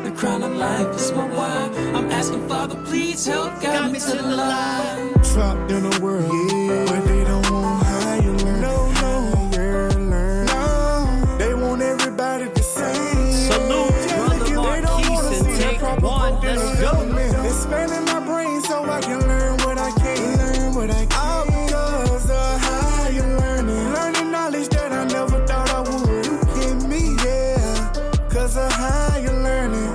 The crown of life is my why. I'm asking Father, please help guide me to the light. Trapped in a world where they don't want how you learn. No. They want everybody the same. Salute, brother Marquise, and take one. Let's go. Expanding my brain so I can learn what I can. All because of how you learning. Learning knowledge that I never thought I would. You get me, yeah, cause of how you learning.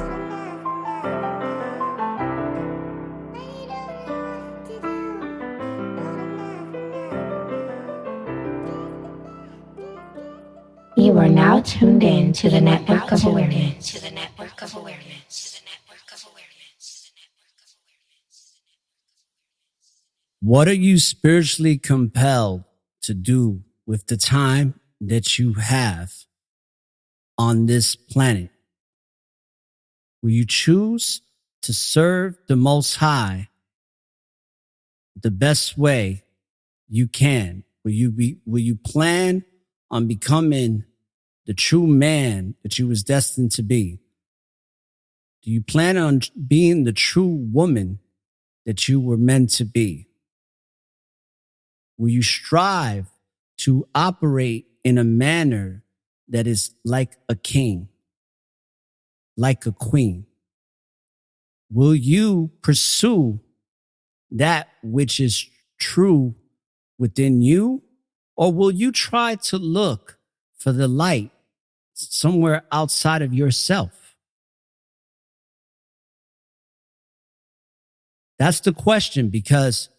You are now tuned in to the Network of Awareness. What are you spiritually compelled to do with the time that you have on this planet? Will you choose to serve the Most High the best way you can? Will you plan on becoming the true man that you was destined to be? Do you plan on being the true woman that you were meant to be? Will you strive to operate in a manner that is like a king, like a queen? Will you pursue that which is true within you? Or will you try to look for the light somewhere outside of yourself? That's the question, because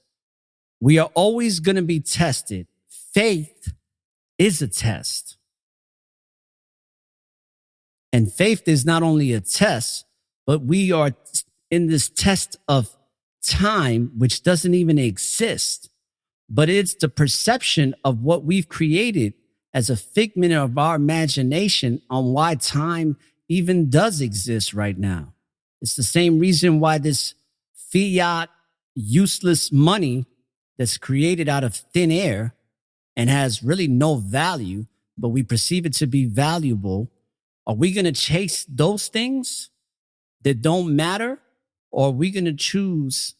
we are always going to be tested. Faith is a test. And faith is not only a test, but we are in this test of time, which doesn't even exist, but it's the perception of what we've created as a figment of our imagination on why time even does exist right now. It's the same reason why this fiat useless money that's created out of thin air and has really no value, but we perceive it to be valuable. Are we going to chase those things that don't matter? Or are we going to choose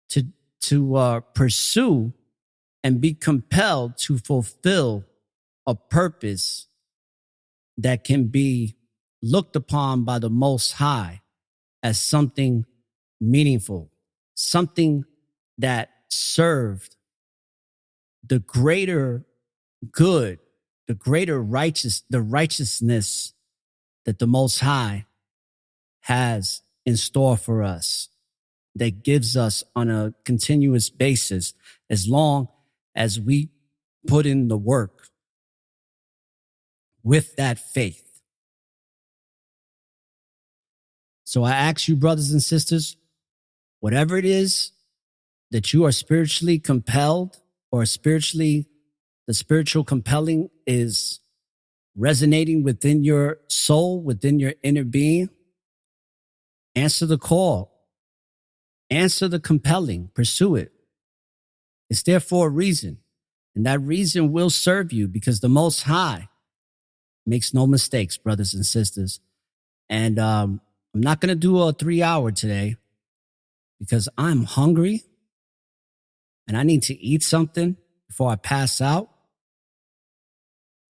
to pursue and be compelled to fulfill a purpose that can be looked upon by the Most High as something meaningful, something that served the greater good, the greater righteousness that the Most High has in store for us, that gives us on a continuous basis, as long as we put in the work with that faith. So I ask you, brothers and sisters, whatever it is that you are spiritually compelled, or the spiritual compelling is resonating within your soul, within your inner being, answer the call. Answer the compelling. Pursue it. It's there for a reason. And that reason will serve you, because the Most High makes no mistakes, brothers and sisters. And I'm not going to do a 3-hour today, because I'm hungry and I need to eat something before I pass out.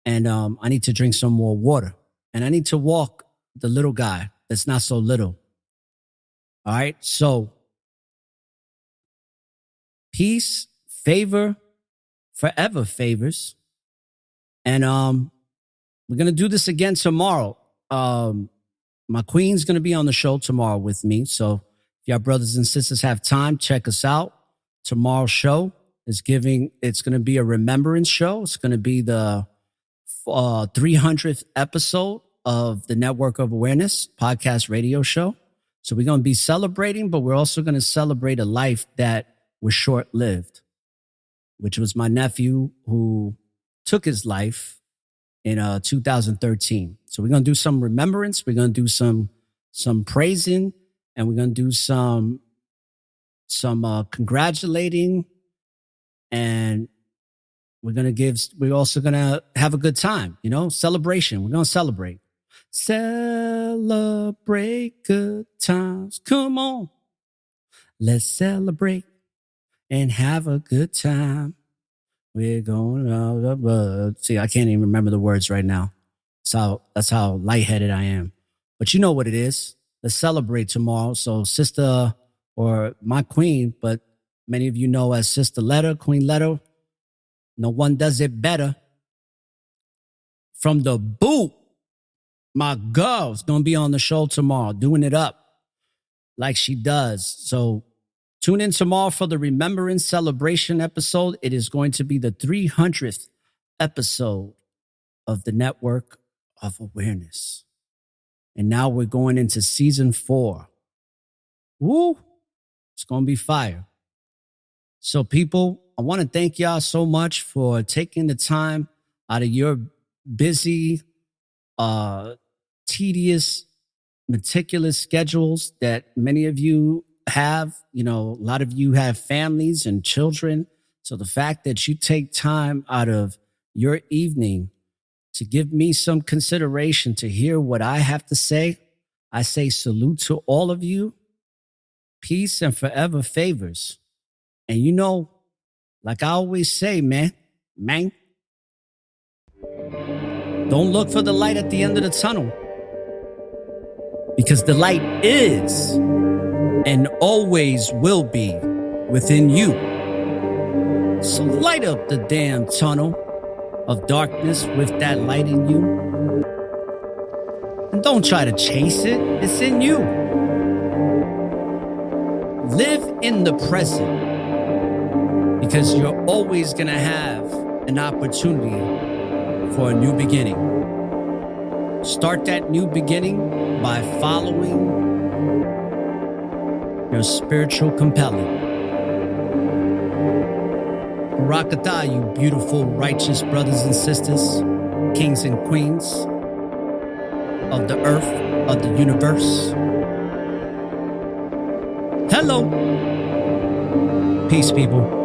And I need to drink some more water. And I need to walk the little guy that's not so little. All right. So peace, favor, forever favors. And we're going to do this again tomorrow. My queen's going to be on the show tomorrow with me. So if y'all brothers and sisters have time, check us out. Tomorrow's show it's going to be a remembrance show. It's going to be the 300th episode of the Network of Awareness podcast radio show. So we're going to be celebrating, but we're also going to celebrate a life that was short-lived, which was my nephew who took his life in 2013. So we're going to do some remembrance. We're going to do some praising, and we're going to do some congratulating, and we're also going to have a good time, celebration. We're going to celebrate. Celebrate good times. Come on. Let's celebrate and have a good time. We're going see, I can't even remember the words right now. That's how lightheaded I am. But you know what it is. Let's celebrate tomorrow. So sister, or my queen, but many of you know as Sister Letta, Queen Letta, no one does it better. From the boot, my girl's going to be on the show tomorrow, doing it up like she does. So tune in tomorrow for the Remembrance Celebration episode. It is going to be the 300th episode of the Network of awareness. And now we're going into season 4. Woo! It's going to be fire. So people, I want to thank y'all so much for taking the time out of your busy, tedious, meticulous schedules that many of you have. You know, a lot of you have families and children. So the fact that you take time out of your evening to give me some consideration to hear what I have to say, I say salute to all of you. Peace and forever favors. And you know, like I always say, man, don't look for the light at the end of the tunnel, because the light is and always will be within you. So light up the damn tunnel of darkness with that light in you. And don't try to chase it. It's in you. Live in the present, because you're always going to have an opportunity for a new beginning. Start that new beginning by following your spiritual compelling. Barakatah, you beautiful, righteous brothers and sisters, kings and queens of the earth, of the universe. Hello. Peace, people.